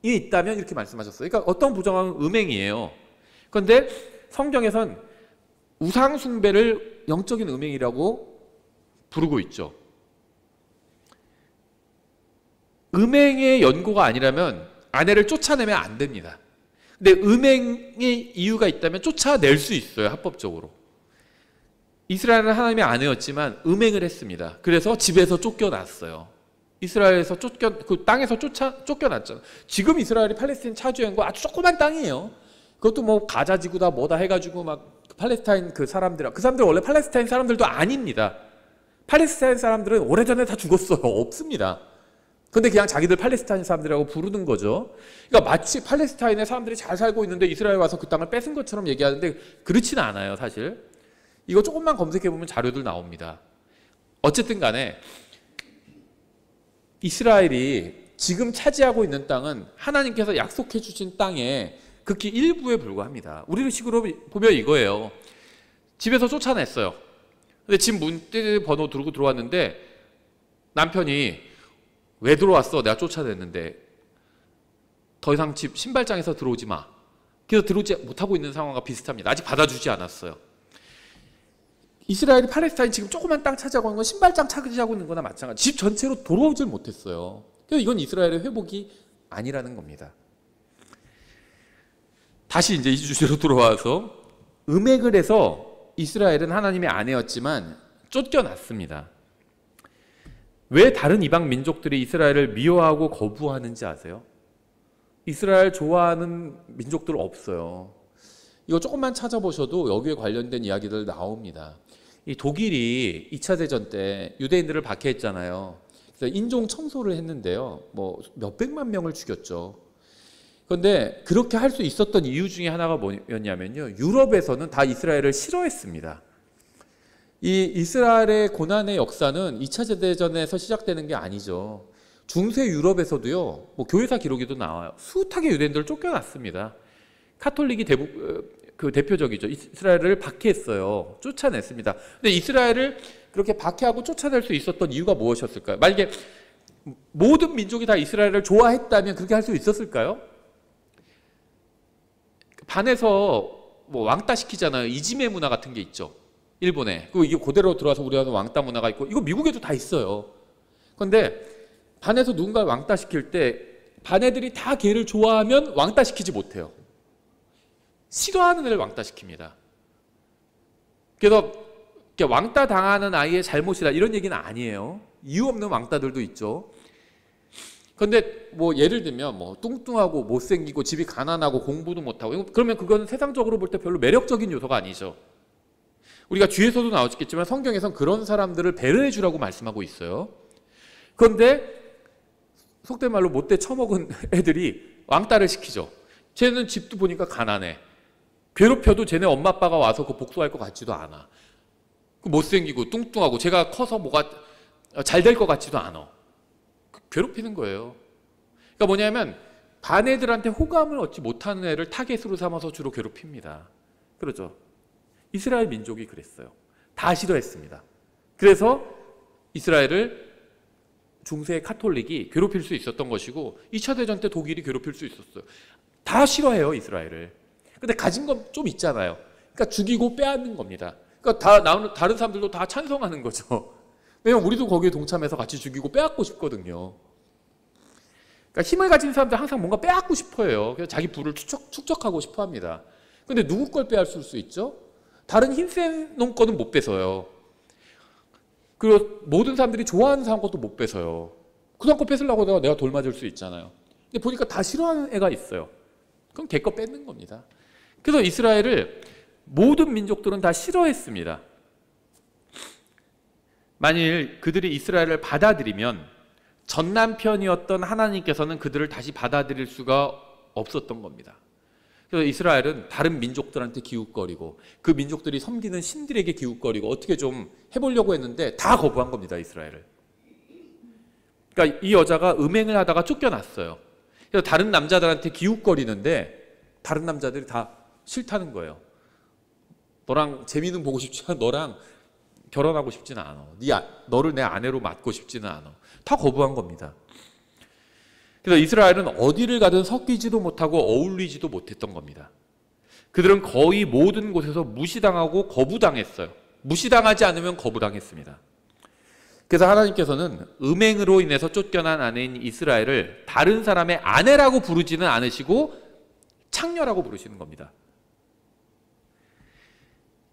있다면 이렇게 말씀하셨어요. 그러니까 어떤 부정함은 음행이에요. 그런데 성경에선 우상 숭배를 영적인 음행이라고 부르고 있죠. 음행의 연고가 아니라면 아내를 쫓아내면 안 됩니다. 근데 음행의 이유가 있다면 쫓아낼 수 있어요. 합법적으로. 이스라엘은 하나님의 아내였지만 음행을 했습니다. 그래서 집에서 쫓겨났어요. 이스라엘에서 그 땅에서 쫓겨났잖아요. 지금 이스라엘이 팔레스타인 차지한 거 아주 조그만 땅이에요. 그것도 뭐 가자 지구다 뭐다 해가지고 막 팔레스타인 그 사람들 원래 팔레스타인 사람들도 아닙니다. 팔레스타인 사람들은 오래전에 다 죽었어요. 없습니다. 근데 그냥 자기들 팔레스타인 사람들이라고 부르는 거죠. 그러니까 마치 팔레스타인의 사람들이 잘 살고 있는데 이스라엘 와서 그 땅을 뺏은 것처럼 얘기하는데 그렇지는 않아요, 사실. 이거 조금만 검색해보면 자료들 나옵니다. 어쨌든 간에 이스라엘이 지금 차지하고 있는 땅은 하나님께서 약속해 주신 땅의 극히 일부에 불과합니다. 우리 식으로 보면 이거예요. 집에서 쫓아냈어요. 근데 집 문대 번호 두르고 들어왔는데 남편이 왜 들어왔어? 내가 쫓아냈는데 더 이상 집 신발장에서 들어오지 마. 그래서 들어오지 못하고 있는 상황과 비슷합니다. 아직 받아주지 않았어요. 이스라엘이 팔레스타인 지금 조그만 땅 차지하고 있는 건 신발장 차지하고 있는 거나 마찬가지. 집 전체로 돌아오질 못했어요. 그래서 이건 이스라엘의 회복이 아니라는 겁니다. 다시 이제 이 주제로 돌아와서 음행을 해서 이스라엘은 하나님의 아내였지만 쫓겨났습니다. 왜 다른 이방 민족들이 이스라엘을 미워하고 거부하는지 아세요? 이스라엘 좋아하는 민족들 없어요. 이거 조금만 찾아보셔도 여기에 관련된 이야기들 나옵니다. 이 독일이 2차 대전 때 유대인들을 박해했잖아요. 그래서 인종 청소를 했는데요. 뭐 몇백만 명을 죽였죠. 그런데 그렇게 할 수 있었던 이유 중에 하나가 뭐였냐면요. 유럽에서는 다 이스라엘을 싫어했습니다. 이 이스라엘의 고난의 역사는 2차 대전에서 시작되는 게 아니죠. 중세 유럽에서도요. 뭐 교회사 기록에도 나와요. 숱하게 유대인들을 쫓겨났습니다. 카톨릭이 그 대표적이죠. 이스라엘을 박해했어요. 쫓아냈습니다. 근데 이스라엘을 그렇게 박해하고 쫓아낼 수 있었던 이유가 무엇이었을까요? 만약에 모든 민족이 다 이스라엘을 좋아했다면 그렇게 할 수 있었을까요? 반에서 뭐 왕따 시키잖아요. 이지메 문화 같은 게 있죠. 일본에. 그리고 이게 그대로 들어와서 우리가 왕따 문화가 있고 이거 미국에도 다 있어요. 그런데 반에서 누군가를 왕따 시킬 때 반애들이 다 걔를 좋아하면 왕따시키지 못해요. 싫어하는 애를 왕따시킵니다. 그래서 왕따 당하는 아이의 잘못이다 이런 얘기는 아니에요. 이유 없는 왕따들도 있죠. 그런데 뭐 예를 들면 뭐 뚱뚱하고 못생기고 집이 가난하고 공부도 못하고 그러면 그건 세상적으로 볼 때 별로 매력적인 요소가 아니죠. 우리가 뒤에서도 나오겠지만 성경에선 그런 사람들을 배려해 주라고 말씀하고 있어요. 그런데 속된 말로 못돼 처먹은 애들이 왕따를 시키죠. 쟤는 집도 보니까 가난해. 괴롭혀도 쟤네 엄마 아빠가 와서 그 복수할 것 같지도 않아. 못생기고 뚱뚱하고 제가 커서 뭐가 잘 될 것 같지도 않아. 괴롭히는 거예요. 그러니까 뭐냐면 반 애들한테 호감을 얻지 못하는 애를 타겟으로 삼아서 주로 괴롭힙니다. 그러죠. 이스라엘 민족이 그랬어요. 다 싫어했습니다. 그래서 이스라엘을 중세 카톨릭이 괴롭힐 수 있었던 것이고 2차 대전 때 독일이 괴롭힐 수 있었어요. 다 싫어해요, 이스라엘을. 근데 가진 건 좀 있잖아요. 그러니까 죽이고 빼앗는 겁니다. 그러니까 다른 사람들도 다 찬성하는 거죠. 왜냐면 우리도 거기에 동참해서 같이 죽이고 빼앗고 싶거든요. 그러니까 힘을 가진 사람들 항상 뭔가 빼앗고 싶어 해요. 그래서 자기 부를 축적하고 싶어 합니다. 근데 누구 걸 빼앗을 수 있죠? 다른 힘센 놈 거는 못 뺏어요. 그리고 모든 사람들이 좋아하는 사람 것도 못 뺏어요. 그 사람 거 뺏으려고 하다가 내가 돌 맞을 수 있잖아요. 근데 보니까 다 싫어하는 애가 있어요. 그럼 걔 거 뺏는 겁니다. 그래서 이스라엘을 모든 민족들은 다 싫어했습니다. 만일 그들이 이스라엘을 받아들이면 전 남편이었던 하나님께서는 그들을 다시 받아들일 수가 없었던 겁니다. 그래서 이스라엘은 다른 민족들한테 기웃거리고 그 민족들이 섬기는 신들에게 기웃거리고 어떻게 좀 해보려고 했는데 다 거부한 겁니다, 이스라엘을. 그러니까 이 여자가 음행을 하다가 쫓겨났어요. 그래서 다른 남자들한테 기웃거리는데 다른 남자들이 다 싫다는 거예요. 너랑 재미는 보고 싶지만 너랑 결혼하고 싶지는 않아. 너를 내 아내로 맡고 싶지는 않아. 다 거부한 겁니다. 그래서 이스라엘은 어디를 가든 섞이지도 못하고 어울리지도 못했던 겁니다. 그들은 거의 모든 곳에서 무시당하고 거부당했어요. 무시당하지 않으면 거부당했습니다. 그래서 하나님께서는 음행으로 인해서 쫓겨난 아내인 이스라엘을 다른 사람의 아내라고 부르지는 않으시고 창녀라고 부르시는 겁니다.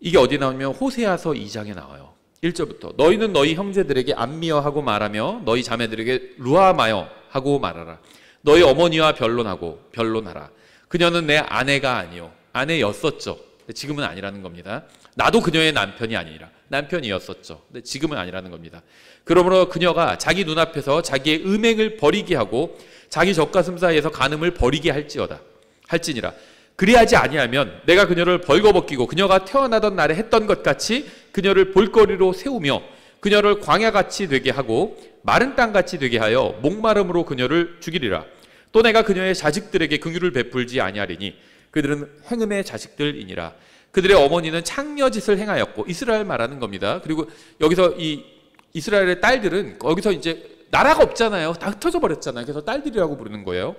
이게 어디 나오면 호세아서 2장에 나와요. 1절부터 너희는 너희 형제들에게 안미어하고 말하며 너희 자매들에게 루아마여 하고 말하라. 너희 어머니와 변론하라. 그녀는 내 아내가 아니요 아내였었죠. 지금은 아니라는 겁니다. 나도 그녀의 남편이 아니라 남편이었었죠. 근데 지금은 아니라는 겁니다. 그러므로 그녀가 자기 눈앞에서 자기의 음행을 버리게 하고 자기 젖가슴 사이에서 간음을 버리게 할지니라. 그리하지 아니하면 내가 그녀를 벌거벗기고 그녀가 태어나던 날에 했던 것 같이 그녀를 볼거리로 세우며 그녀를 광야같이 되게 하고 마른 땅같이 되게 하여 목마름으로 그녀를 죽이리라. 또 내가 그녀의 자식들에게 긍휼을 베풀지 아니하리니 그들은 행음의 자식들이니라. 그들의 어머니는 창녀짓을 행하였고, 이스라엘 말하는 겁니다. 그리고 여기서 이 이스라엘의 딸들은 여기서 이제 나라가 없잖아요. 다 흩어져 버렸잖아요. 그래서 딸들이라고 부르는 거예요.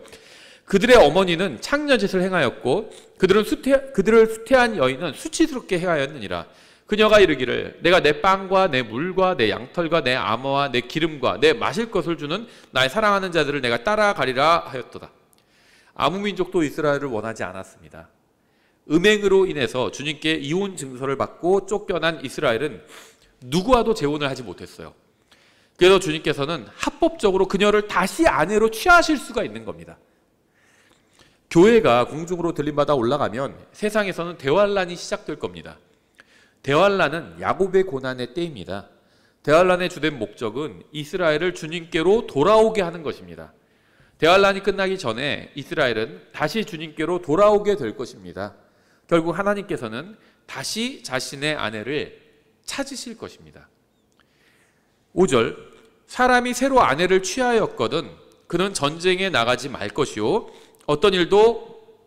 그들의 어머니는 창녀짓을 행하였고 그들을 수태한 여인은 수치스럽게 행하였느니라. 그녀가 이르기를 내가 내 빵과 내 물과 내 양털과 내 암호와 내 기름과 내 마실 것을 주는 나의 사랑하는 자들을 내가 따라가리라 하였도다. 아무 민족도 이스라엘을 원하지 않았습니다. 음행으로 인해서 주님께 이혼 증서를 받고 쫓겨난 이스라엘은 누구와도 재혼을 하지 못했어요. 그래서 주님께서는 합법적으로 그녀를 다시 아내로 취하실 수가 있는 겁니다. 교회가 공중으로 들림받아 올라가면 세상에서는 대환란이 시작될 겁니다. 대환란은 야곱의 고난의 때입니다. 대환란의 주된 목적은 이스라엘을 주님께로 돌아오게 하는 것입니다. 대환란이 끝나기 전에 이스라엘은 다시 주님께로 돌아오게 될 것입니다. 결국 하나님께서는 다시 자신의 아내를 찾으실 것입니다. 5절 사람이 새로 아내를 취하였거든 그는 전쟁에 나가지 말 것이요 어떤 일도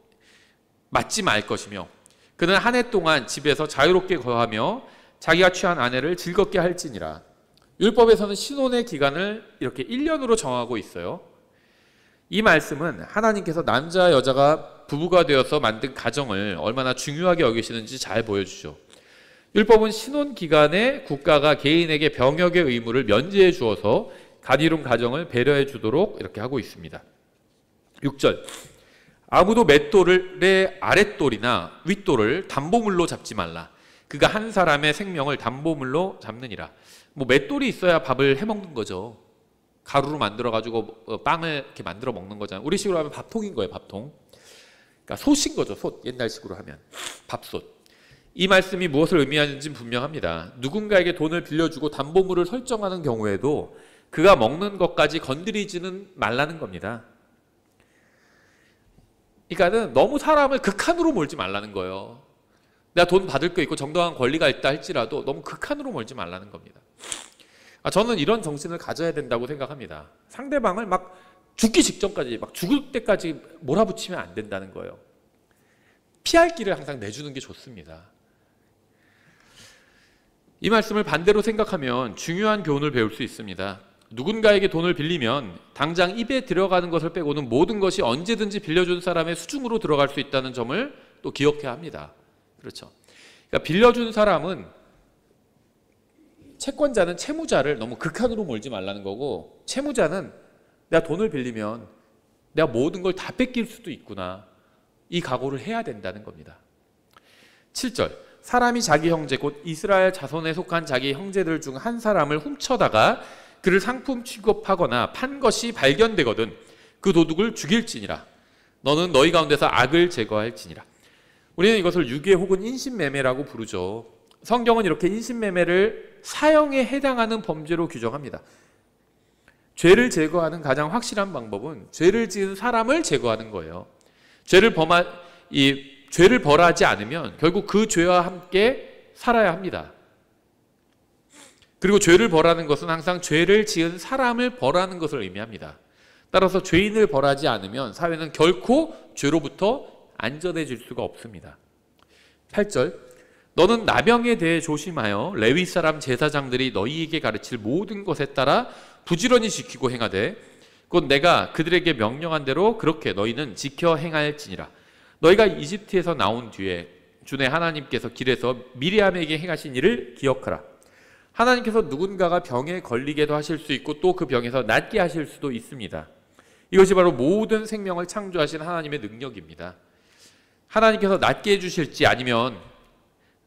맡지 말 것이며 그는 한 해 동안 집에서 자유롭게 거하며 자기가 취한 아내를 즐겁게 할지니라. 율법에서는 신혼의 기간을 이렇게 1년으로 정하고 있어요. 이 말씀은 하나님께서 남자 여자가 부부가 되어서 만든 가정을 얼마나 중요하게 여기시는지 잘 보여주죠. 율법은 신혼 기간에 국가가 개인에게 병역의 의무를 면제해 주어서 가디론 가정을 배려해 주도록 이렇게 하고 있습니다. 6절. 아무도 맷돌의 아랫돌이나 윗돌을 담보물로 잡지 말라. 그가 한 사람의 생명을 담보물로 잡느니라. 뭐 맷돌이 있어야 밥을 해 먹는 거죠. 가루로 만들어 가지고 빵을 이렇게 만들어 먹는 거잖아요. 우리식으로 하면 밥통인 거예요, 밥통. 그러니까 솥인 거죠, 솥. 옛날식으로 하면 밥솥. 이 말씀이 무엇을 의미하는지는 분명합니다. 누군가에게 돈을 빌려주고 담보물을 설정하는 경우에도 그가 먹는 것까지 건드리지는 말라는 겁니다. 그러니까는 너무 사람을 극한으로 몰지 말라는 거예요. 내가 돈 받을 거 있고 정당한 권리가 있다 할지라도 너무 극한으로 몰지 말라는 겁니다. 저는 이런 정신을 가져야 된다고 생각합니다. 상대방을 막 죽기 직전까지, 막 죽을 때까지 몰아붙이면 안 된다는 거예요. 피할 길을 항상 내주는 게 좋습니다. 이 말씀을 반대로 생각하면 중요한 교훈을 배울 수 있습니다. 누군가에게 돈을 빌리면 당장 입에 들어가는 것을 빼고는 모든 것이 언제든지 빌려준 사람의 수중으로 들어갈 수 있다는 점을 또 기억해야 합니다. 그렇죠. 그러니까 빌려준 사람은, 채권자는 채무자를 너무 극한으로 몰지 말라는 거고, 채무자는 내가 돈을 빌리면 내가 모든 걸 다 뺏길 수도 있구나, 이 각오를 해야 된다는 겁니다. 7절. 사람이 자기 형제 곧 이스라엘 자손에 속한 자기 형제들 중 한 사람을 훔쳐다가 그를 상품 취급하거나 판 것이 발견되거든 그 도둑을 죽일지니라. 너는 너희 가운데서 악을 제거할지니라. 우리는 이것을 유괴 혹은 인신매매라고 부르죠. 성경은 이렇게 인신매매를 사형에 해당하는 범죄로 규정합니다. 죄를 제거하는 가장 확실한 방법은 죄를 지은 사람을 제거하는 거예요. 죄를 벌하지 않으면 결국 그 죄와 함께 살아야 합니다. 그리고 죄를 벌하는 것은 항상 죄를 지은 사람을 벌하는 것을 의미합니다. 따라서 죄인을 벌하지 않으면 사회는 결코 죄로부터 안전해질 수가 없습니다. 8절. 너는 나병에 대해 조심하여 레위 사람 제사장들이 너희에게 가르칠 모든 것에 따라 부지런히 지키고 행하되 곧 내가 그들에게 명령한 대로 그렇게 너희는 지켜 행할지니라. 너희가 이집트에서 나온 뒤에 주의 하나님께서 길에서 미리암에게 행하신 일을 기억하라. 하나님께서 누군가가 병에 걸리게도 하실 수 있고 또 그 병에서 낫게 하실 수도 있습니다. 이것이 바로 모든 생명을 창조하신 하나님의 능력입니다. 하나님께서 낫게 해주실지 아니면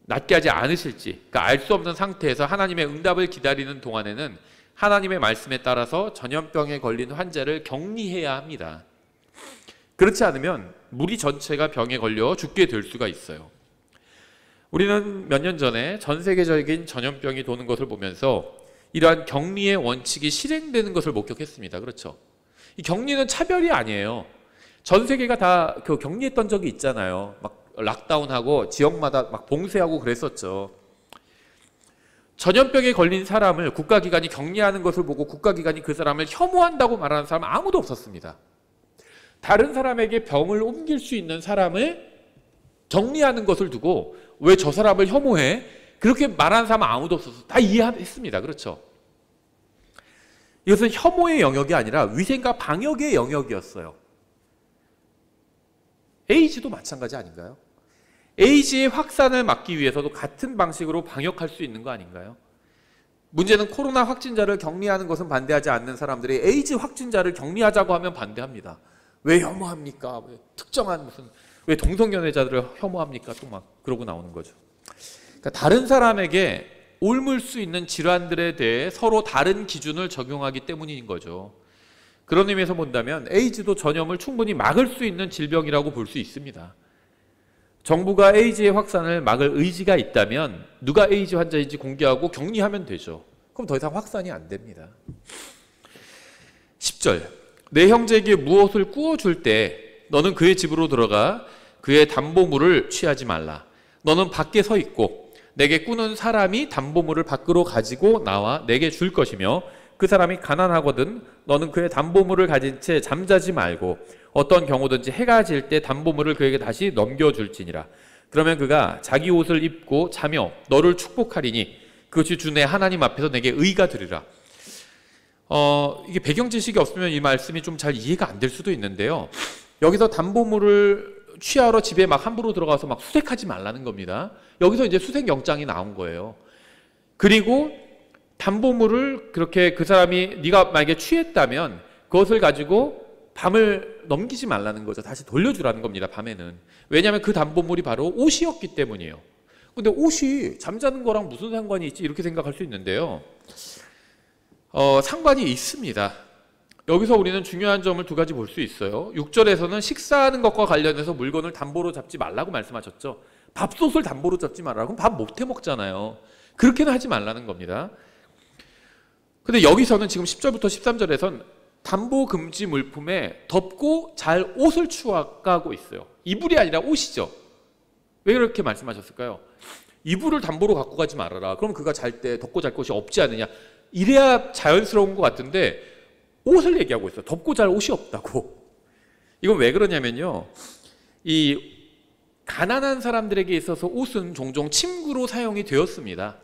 낫게 하지 않으실지, 그러니까 알 수 없는 상태에서 하나님의 응답을 기다리는 동안에는 하나님의 말씀에 따라서 전염병에 걸린 환자를 격리해야 합니다. 그렇지 않으면 무리 전체가 병에 걸려 죽게 될 수가 있어요. 우리는 몇 년 전에 전 세계적인 전염병이 도는 것을 보면서 이러한 격리의 원칙이 실행되는 것을 목격했습니다. 그렇죠? 이 격리는 차별이 아니에요. 전 세계가 다 격리했던 적이 있잖아요. 막 락다운하고 지역마다 막 봉쇄하고 그랬었죠. 전염병에 걸린 사람을 국가기관이 격리하는 것을 보고 국가기관이 그 사람을 혐오한다고 말하는 사람은 아무도 없었습니다. 다른 사람에게 병을 옮길 수 있는 사람을 격리하는 것을 두고 왜 저 사람을 혐오해? 그렇게 말하는 사람은 아무도 없어서 다 이해했습니다. 그렇죠? 이것은 혐오의 영역이 아니라 위생과 방역의 영역이었어요. 에이즈도 마찬가지 아닌가요? 에이즈의 확산을 막기 위해서도 같은 방식으로 방역할 수 있는 거 아닌가요? 문제는 코로나 확진자를 격리하는 것은 반대하지 않는 사람들이 에이즈 확진자를 격리하자고 하면 반대합니다. 왜 혐오합니까? 왜 특정한 왜 동성연애자들을 혐오합니까? 또 막 그러고 나오는 거죠. 그러니까 다른 사람에게 옮을 수 있는 질환들에 대해 서로 다른 기준을 적용하기 때문인 거죠. 그런 의미에서 본다면 에이즈도 전염을 충분히 막을 수 있는 질병이라고 볼 수 있습니다. 정부가 에이즈의 확산을 막을 의지가 있다면 누가 에이즈 환자인지 공개하고 격리하면 되죠. 그럼 더 이상 확산이 안 됩니다. 10절. 내 형제에게 무엇을 꾸어줄 때 너는 그의 집으로 들어가 그의 담보물을 취하지 말라. 너는 밖에 서 있고 내게 꾸는 사람이 담보물을 밖으로 가지고 나와 내게 줄 것이며 그 사람이 가난하거든 너는 그의 담보물을 가진 채 잠자지 말고 어떤 경우든지 해가 질 때 담보물을 그에게 다시 넘겨줄지니라. 그러면 그가 자기 옷을 입고 자며 너를 축복하리니 그것이 주 내 하나님 앞에서 내게 의가 되리라. 이게 배경 지식이 없으면 이 말씀이 좀 잘 이해가 안 될 수도 있는데요. 여기서 담보물을 취하러 집에 막 함부로 들어가서 막 수색하지 말라는 겁니다. 여기서 이제 수색 영장이 나온 거예요. 그리고 담보물을 그렇게 그 사람이 네가 만약에 취했다면 그것을 가지고 밤을 넘기지 말라는 거죠. 다시 돌려주라는 겁니다. 밤에는. 왜냐하면 그 담보물이 바로 옷이었기 때문이에요. 근데 옷이 잠자는 거랑 무슨 상관이 있지? 이렇게 생각할 수 있는데요. 상관이 있습니다. 여기서 우리는 중요한 점을 두 가지 볼 수 있어요. 6절에서는 식사하는 것과 관련해서 물건을 담보로 잡지 말라고 말씀하셨죠. 밥솥을 담보로 잡지 말라고. 그럼 밥 못 해 먹잖아요. 그렇게는 하지 말라는 겁니다. 근데 여기서는 지금 10절부터 13절에선 담보 금지 물품에 덮고 잘 옷을 추가하고 있어요. 이불이 아니라 옷이죠. 왜 그렇게 말씀하셨을까요? 이불을 담보로 갖고 가지 말아라. 그럼 그가 잘 때 덮고 잘 곳이 없지 않느냐. 이래야 자연스러운 것 같은데 옷을 얘기하고 있어요. 덮고 잘 옷이 없다고. 이건 왜 그러냐면요. 이 가난한 사람들에게 있어서 옷은 종종 침구로 사용이 되었습니다.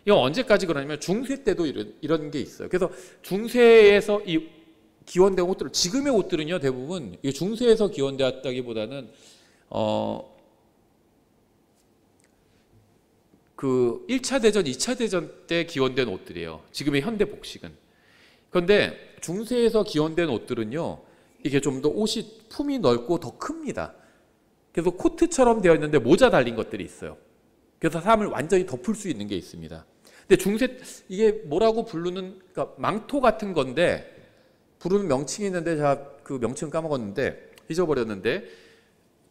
이건 언제까지 그러냐면 중세 때도 이런 게 있어요. 그래서 중세에서 이 기원된 옷들을, 지금의 옷들은요 대부분 중세에서 기원되었다기보다는 그 1차 대전, 2차 대전 때 기원된 옷들이에요. 지금의 현대 복식은. 그런데 중세에서 기원된 옷들은요 이게 좀 더 옷이 품이 넓고 더 큽니다. 그래서 코트처럼 되어 있는데 모자 달린 것들이 있어요. 그래서 사람을 완전히 덮을 수 있는 게 있습니다. 근데 중세 이게 뭐라고 부르는, 그러니까 망토 같은 건데 부르는 명칭이 있는데 제가 그 명칭 까먹었는데 잊어버렸는데,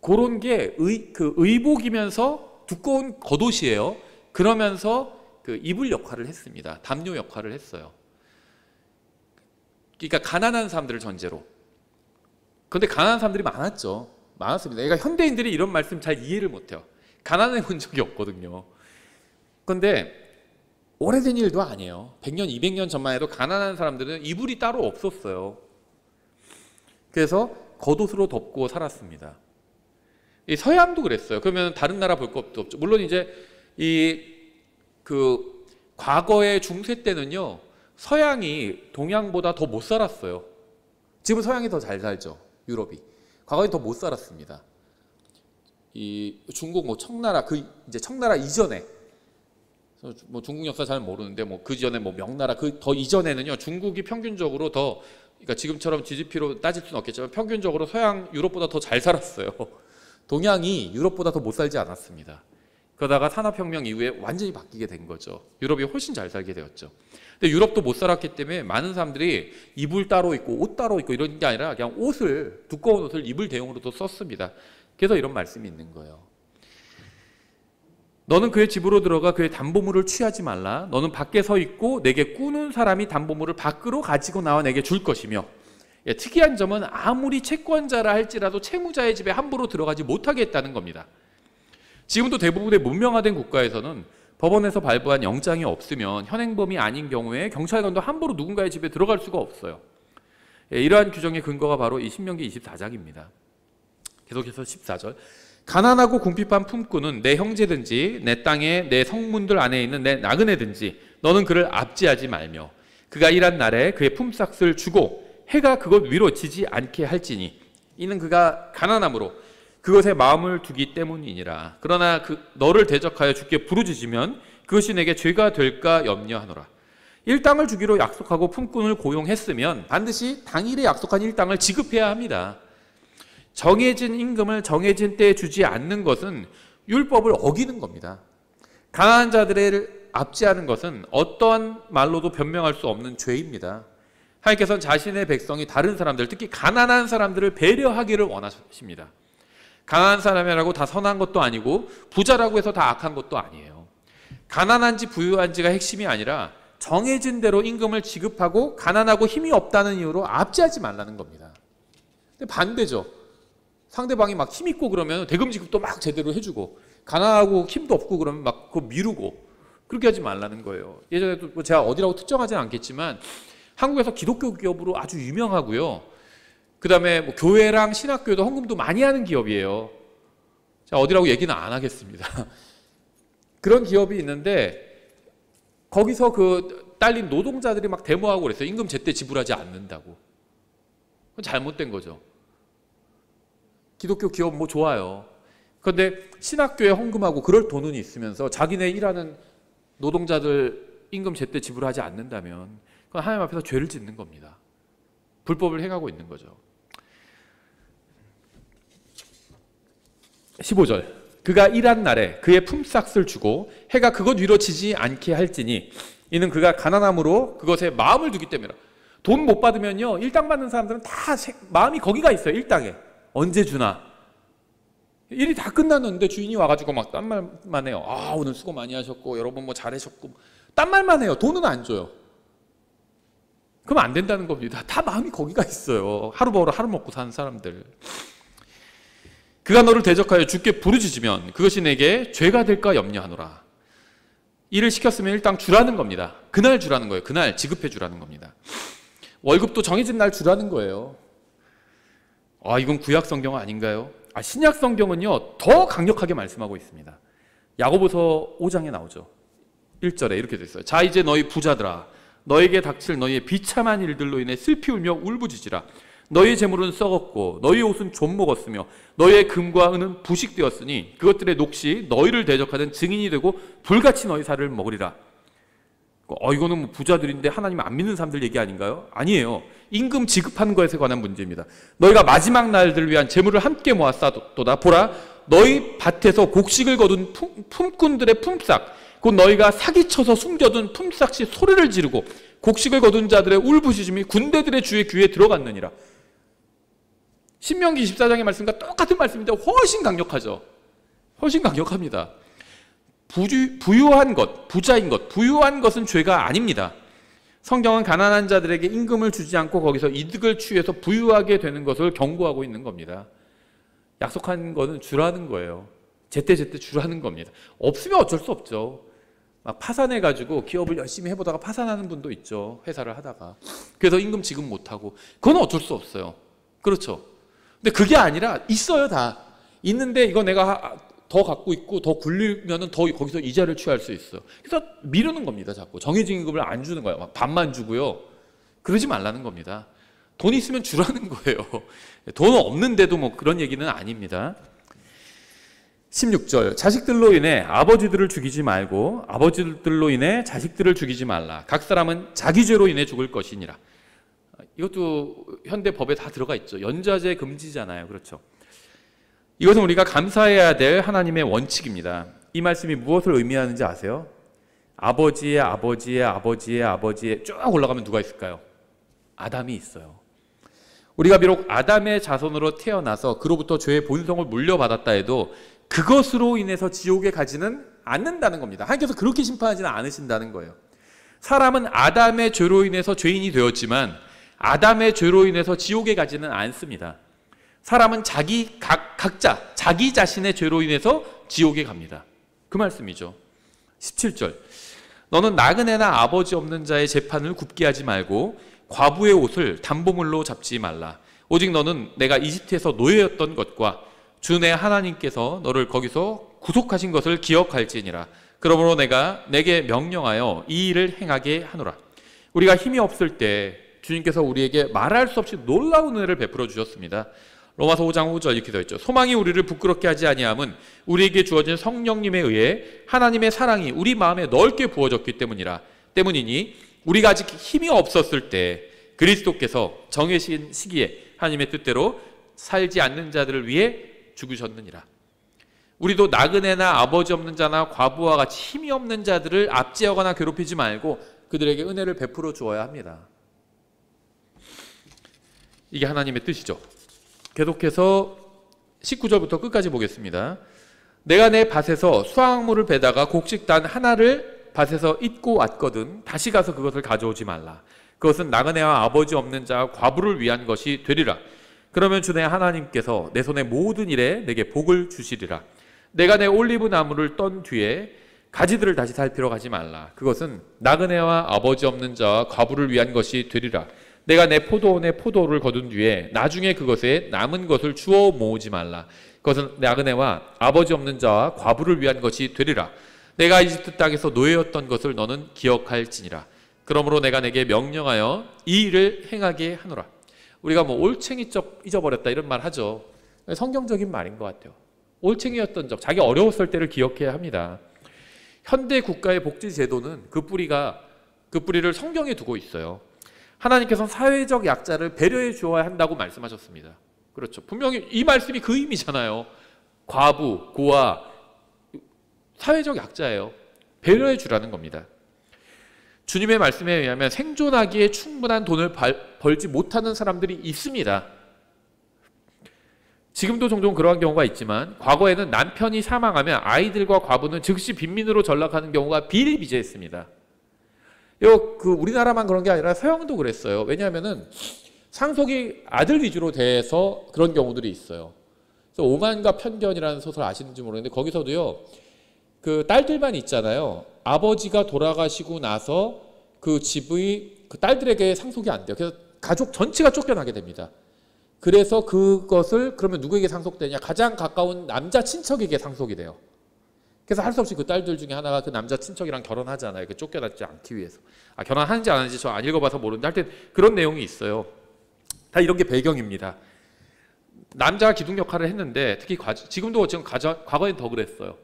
그런 게 의복이면서 두꺼운 겉옷이에요. 그러면서 그 이불 역할을 했습니다. 담요 역할을 했어요. 그러니까 가난한 사람들을 전제로. 그런데 가난한 사람들이 많았습니다. 그러니까 현대인들이 이런 말씀 잘 이해를 못해요. 가난해 본 적이 없거든요. 그런데 오래된 일도 아니에요. 100년, 200년 전만 해도 가난한 사람들은 이불이 따로 없었어요. 그래서 겉옷으로 덮고 살았습니다. 이 서양도 그랬어요. 그러면 다른 나라 볼 것도 없죠. 물론 이제 과거의 중세 때는요, 서양이 동양보다 더 못 살았어요. 지금 서양이 더 잘 살죠. 유럽이. 과거에 더 못 살았습니다. 이 중국 청나라, 이제 청나라 이전에, 중국 역사 잘 모르는데 그 전에 명나라 더 이전에는요 중국이 평균적으로 더, 그러니까 지금처럼 GDP로 따질 수는 없겠지만 평균적으로 서양 유럽보다 더 잘 살았어요. 동양이 유럽보다 더 못 살지 않았습니다. 그러다가 산업혁명 이후에 완전히 바뀌게 된 거죠. 유럽이 훨씬 잘 살게 되었죠. 근데 유럽도 못 살았기 때문에 많은 사람들이 이불 따로 있고 옷 따로 있고 이런 게 아니라 그냥 두꺼운 옷을 이불 대용으로도 썼습니다. 그래서 이런 말씀이 있는 거예요. 너는 그의 집으로 들어가 그의 담보물을 취하지 말라. 너는 밖에 서 있고 내게 꾸는 사람이 담보물을 밖으로 가지고 나와 내게 줄 것이며. 특이한 점은 아무리 채권자라 할지라도 채무자의 집에 함부로 들어가지 못하게 했다는 겁니다. 지금도 대부분의 문명화된 국가에서는 법원에서 발부한 영장이 없으면 현행범이 아닌 경우에 경찰관도 함부로 누군가의 집에 들어갈 수가 없어요. 이러한 규정의 근거가 바로 이 신명기 24장입니다. 계속해서 14절. 가난하고 궁핍한 품꾼은 내 형제든지 내 땅에 내 성문들 안에 있는 내 나그네든지 너는 그를 압제하지 말며 그가 일한 날에 그의 품삯을 주고 해가 그것 위로 지지 않게 할지니 이는 그가 가난함으로 그것에 마음을 두기 때문이니라. 그러나 너를 대적하여 주께 부르짖으면 그것이 내게 죄가 될까 염려하노라. 일당을 주기로 약속하고 품꾼을 고용했으면 반드시 당일에 약속한 일당을 지급해야 합니다. 정해진 임금을 정해진 때에 주지 않는 것은 율법을 어기는 겁니다. 가난한 자들을 압제하는 것은 어떠한 말로도 변명할 수 없는 죄입니다. 하나님께서는 자신의 백성이 다른 사람들, 특히 가난한 사람들을 배려하기를 원하십니다. 가난한 사람이라고 다 선한 것도 아니고 부자라고 해서 다 악한 것도 아니에요. 가난한지 부유한지가 핵심이 아니라 정해진 대로 임금을 지급하고 가난하고 힘이 없다는 이유로 압제하지 말라는 겁니다. 근데 반대죠. 상대방이 막 힘 있고 그러면 대금 지급도 막 제대로 해주고 가난하고 힘도 없고 그러면 막 그거 미루고 그렇게 하지 말라는 거예요. 예전에도 제가 어디라고 특정하지는 않겠지만 한국에서 기독교 기업으로 아주 유명하고요. 그 다음에 교회랑 신학교도 헌금도 많이 하는 기업이에요. 자, 어디라고 얘기는 안 하겠습니다. 그런 기업이 있는데 거기서 딸린 노동자들이 막 데모하고 그랬어요. 임금 제때 지불하지 않는다고. 그건 잘못된 거죠. 기독교 기업 좋아요. 그런데 신학교에 헌금하고 그럴 돈은 있으면서 자기네 일하는 노동자들 임금 제때 지불하지 않는다면 그건 하나님 앞에서 죄를 짓는 겁니다. 불법을 행하고 있는 거죠. 15절. 그가 일한 날에 그의 품삯을 주고 해가 그것 위로 지지 않게 할지니 이는 그가 가난함으로 그것에 마음을 두기 때문이라. 돈 못 받으면요, 일당 받는 사람들은 다 마음이 거기가 있어요. 일당에 언제 주나. 일이 다 끝났는데 주인이 와가지고 막 딴 말만 해요. 아, 오늘 수고 많이 하셨고 여러분 뭐 잘하셨고 딴 말만 해요. 돈은 안 줘요. 그럼 안 된다는 겁니다. 다 마음이 거기가 있어요. 하루 벌어 하루 먹고 사는 사람들. 그가 너를 대적하여 주께 부르짖으면 그것이 내게 죄가 될까 염려하노라. 일을 시켰으면 일당 주라는 겁니다. 그날 주라는 거예요. 그날 지급해 주라는 겁니다. 월급도 정해진 날 주라는 거예요. 아, 이건 구약 성경 아닌가요? 신약 성경은요, 더 강력하게 말씀하고 있습니다. 야고보서 5장에 나오죠. 1절에 이렇게 돼 있어요. 자, 이제 너희 부자들아, 너에게 닥칠 너희의 비참한 일들로 인해 슬피 울며 울부짖으라. 너희의 재물은 썩었고 너희의 옷은 좀 먹었으며 너희의 금과 은은 부식되었으니 그것들의 녹시 너희를 대적하는 증인이 되고 불같이 너희 살을 먹으리라. 이거는 뭐 부자들인데 하나님 안 믿는 사람들 얘기 아닌가요? 아니에요. 임금 지급하는 것에 관한 문제입니다. 너희가 마지막 날들을 위한 재물을 함께 모아 쌓았도다. 보라, 너희 밭에서 곡식을 거둔 품꾼들의 품삯, 곧 너희가 사기쳐서 숨겨둔 품삯이 소리를 지르고 곡식을 거둔 자들의 울부짖음이 군대들의 주의 귀에 들어갔느니라. 신명기 24장의 말씀과 똑같은 말씀인데 훨씬 강력하죠. 훨씬 강력합니다. 부유한 것, 부자인 것, 부유한 것은 죄가 아닙니다. 성경은 가난한 자들에게 임금을 주지 않고 거기서 이득을 취해서 부유하게 되는 것을 경고하고 있는 겁니다. 약속한 거는 주라는 거예요. 제때제때 주라는 겁니다. 없으면 어쩔 수 없죠. 막 파산해가지고 기업을 열심히 해보다가 파산하는 분도 있죠. 회사를 하다가. 그래서 임금 지급 못하고. 그건 어쩔 수 없어요. 그렇죠. 근데 그게 아니라 있어요, 다. 있는데 이거 내가 더 갖고 있고 더 굴리면은 더 거기서 이자를 취할 수 있어. 그래서 미루는 겁니다, 자꾸. 정해진 임금을 안 주는 거예요. 막 반만 주고요. 그러지 말라는 겁니다. 돈 있으면 주라는 거예요. 돈 없는데도 뭐 그런 얘기는 아닙니다. 16절. 자식들로 인해 아버지들을 죽이지 말고 아버지들로 인해 자식들을 죽이지 말라. 각 사람은 자기 죄로 인해 죽을 것이니라. 이것도 현대 법에 다 들어가 있죠. 연좌제 금지잖아요. 그렇죠. 이것은 우리가 감사해야 될 하나님의 원칙입니다. 이 말씀이 무엇을 의미하는지 아세요? 아버지의 아버지의 아버지의 아버지의 쭉 올라가면 누가 있을까요? 아담이 있어요. 우리가 비록 아담의 자손으로 태어나서 그로부터 죄의 본성을 물려받았다 해도 그것으로 인해서 지옥에 가지는 않는다는 겁니다. 하나님께서 그렇게 심판하지는 않으신다는 거예요. 사람은 아담의 죄로 인해서 죄인이 되었지만 아담의 죄로 인해서 지옥에 가지는 않습니다. 사람은 각자 자기 자신의 죄로 인해서 지옥에 갑니다. 그 말씀이죠. 17절. 너는 나그네나 아버지 없는 자의 재판을 굽게 하지 말고 과부의 옷을 담보물로 잡지 말라. 오직 너는 내가 이집트에서 노예였던 것과 주 내 하나님께서 너를 거기서 구속하신 것을 기억할지니라. 그러므로 내가 내게 명령하여 이 일을 행하게 하노라. 우리가 힘이 없을 때 주님께서 우리에게 말할 수 없이 놀라운 은혜를 베풀어 주셨습니다. 로마서 5장 5절 이렇게 되어 있죠. 소망이 우리를 부끄럽게 하지 아니함은 우리에게 주어진 성령님에 의해 하나님의 사랑이 우리 마음에 넓게 부어졌기 때문이니 우리가 아직 힘이 없었을 때 그리스도께서 정해진 시기에 하나님의 뜻대로 살지 않는 자들을 위해 죽으셨느니라. 우리도 나그네나 아버지 없는 자나 과부와 같이 힘이 없는 자들을 압제하거나 괴롭히지 말고 그들에게 은혜를 베풀어 주어야 합니다. 이게 하나님의 뜻이죠. 계속해서 19절부터 끝까지 보겠습니다. 내가 내 밭에서 수확물을 베다가 곡식단 하나를 밭에서 잊고 왔거든 다시 가서 그것을 가져오지 말라. 그것은 나그네와 아버지 없는 자와 과부를 위한 것이 되리라. 그러면 주 내 하나님께서 내 손의 모든 일에 내게 복을 주시리라. 내가 내 올리브 나무를 떤 뒤에 가지들을 다시 살피러 가지 말라. 그것은 나그네와 아버지 없는 자와 과부를 위한 것이 되리라. 내가 내 포도원에 포도를 거둔 뒤에 나중에 그것에 남은 것을 주워 모으지 말라. 그것은 나그네와 아버지 없는 자와 과부를 위한 것이 되리라. 내가 이집트 땅에서 노예였던 것을 너는 기억할지니라. 그러므로 내가 내게 명령하여 이 일을 행하게 하노라. 우리가 뭐 올챙이 적 잊어버렸다 이런 말 하죠. 성경적인 말인 것 같아요. 올챙이였던 적, 자기 어려웠을 때를 기억해야 합니다. 현대 국가의 복지 제도는 그 뿌리를 성경에 두고 있어요. 하나님께서는 사회적 약자를 배려해 주어야 한다고 말씀하셨습니다. 그렇죠. 분명히 이 말씀이 그 의미잖아요. 과부, 고아, 사회적 약자예요. 배려해 주라는 겁니다. 주님의 말씀에 의하면 생존하기에 충분한 돈을 벌지 못하는 사람들이 있습니다. 지금도 종종 그러한 경우가 있지만 과거에는 남편이 사망하면 아이들과 과부는 즉시 빈민으로 전락하는 경우가 비일비재했습니다. 우리나라만 그런 게 아니라 서양도 그랬어요. 왜냐하면은 상속이 아들 위주로 돼서 그런 경우들이 있어요. 그래서 오만과 편견이라는 소설 아시는지 모르겠는데 거기서도요, 그 딸들만 있잖아요. 아버지가 돌아가시고 나서 그 집의 그 딸들에게 상속이 안 돼요. 그래서 가족 전체가 쫓겨나게 됩니다. 그래서 그것을 그러면 누구에게 상속되냐? 가장 가까운 남자 친척에게 상속이 돼요. 그래서 할 수 없이 그 딸들 중에 하나가 그 남자 친척이랑 결혼하잖아요. 그 쫓겨나지 않기 위해서. 결혼하는지 안 하는지 저 안 읽어봐서 모르는데 하여튼 그런 내용이 있어요. 다 이런 게 배경입니다. 남자가 기둥 역할을 했는데 특히 지금도 지금 과거엔 더 그랬어요.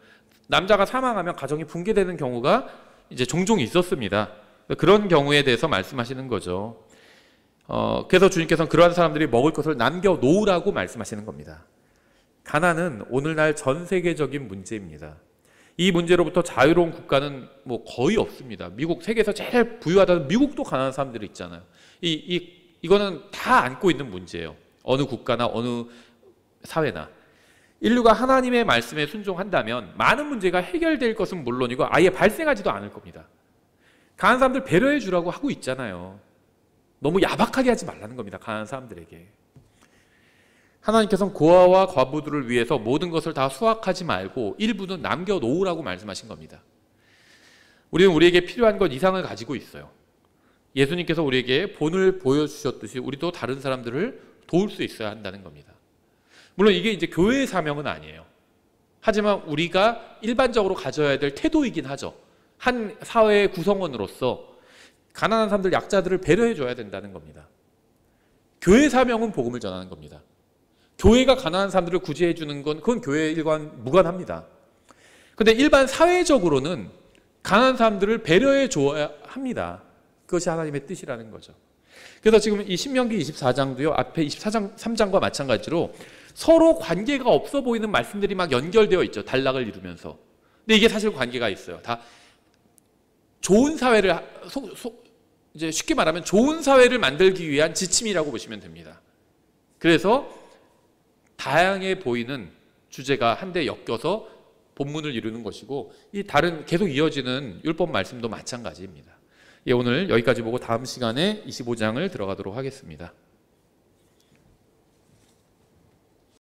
남자가 사망하면 가정이 붕괴되는 경우가 이제 종종 있었습니다. 그런 경우에 대해서 말씀하시는 거죠. 그래서 주님께서는 그러한 사람들이 먹을 것을 남겨놓으라고 말씀하시는 겁니다. 가난은 오늘날 전 세계적인 문제입니다. 이 문제로부터 자유로운 국가는 뭐 거의 없습니다. 미국, 세계에서 제일 부유하다는 미국도 가난한 사람들이 있잖아요. 이거는 다 안고 있는 문제예요. 어느 국가나 어느 사회나. 인류가 하나님의 말씀에 순종한다면 많은 문제가 해결될 것은 물론이고 아예 발생하지도 않을 겁니다. 가난한 사람들 배려해 주라고 하고 있잖아요. 너무 야박하게 하지 말라는 겁니다. 가난한 사람들에게. 하나님께서는 고아와 과부들을 위해서 모든 것을 다 수확하지 말고 일부는 남겨놓으라고 말씀하신 겁니다. 우리는 우리에게 필요한 것 이상을 가지고 있어요. 예수님께서 우리에게 본을 보여주셨듯이 우리도 다른 사람들을 도울 수 있어야 한다는 겁니다. 물론 이게 이제 교회의 사명은 아니에요. 하지만 우리가 일반적으로 가져야 될 태도이긴 하죠. 한 사회의 구성원으로서 가난한 사람들, 약자들을 배려해 줘야 된다는 겁니다. 교회의 사명은 복음을 전하는 겁니다. 교회가 가난한 사람들을 구제해 주는 건 그건 교회의 일과는 무관합니다. 그런데 일반 사회적으로는 가난한 사람들을 배려해 줘야 합니다. 그것이 하나님의 뜻이라는 거죠. 그래서 지금 이 신명기 24장도요. 앞에 23장과 마찬가지로 서로 관계가 없어 보이는 말씀들이 막 연결되어 있죠. 단락을 이루면서. 근데 이게 사실 관계가 있어요. 다 좋은 사회를 이제 쉽게 말하면 좋은 사회를 만들기 위한 지침이라고 보시면 됩니다. 그래서 다양해 보이는 주제가 한데 엮여서 본문을 이루는 것이고 이 다른 계속 이어지는 율법 말씀도 마찬가지입니다. 오늘 여기까지 보고 다음 시간에 25장을 들어가도록 하겠습니다.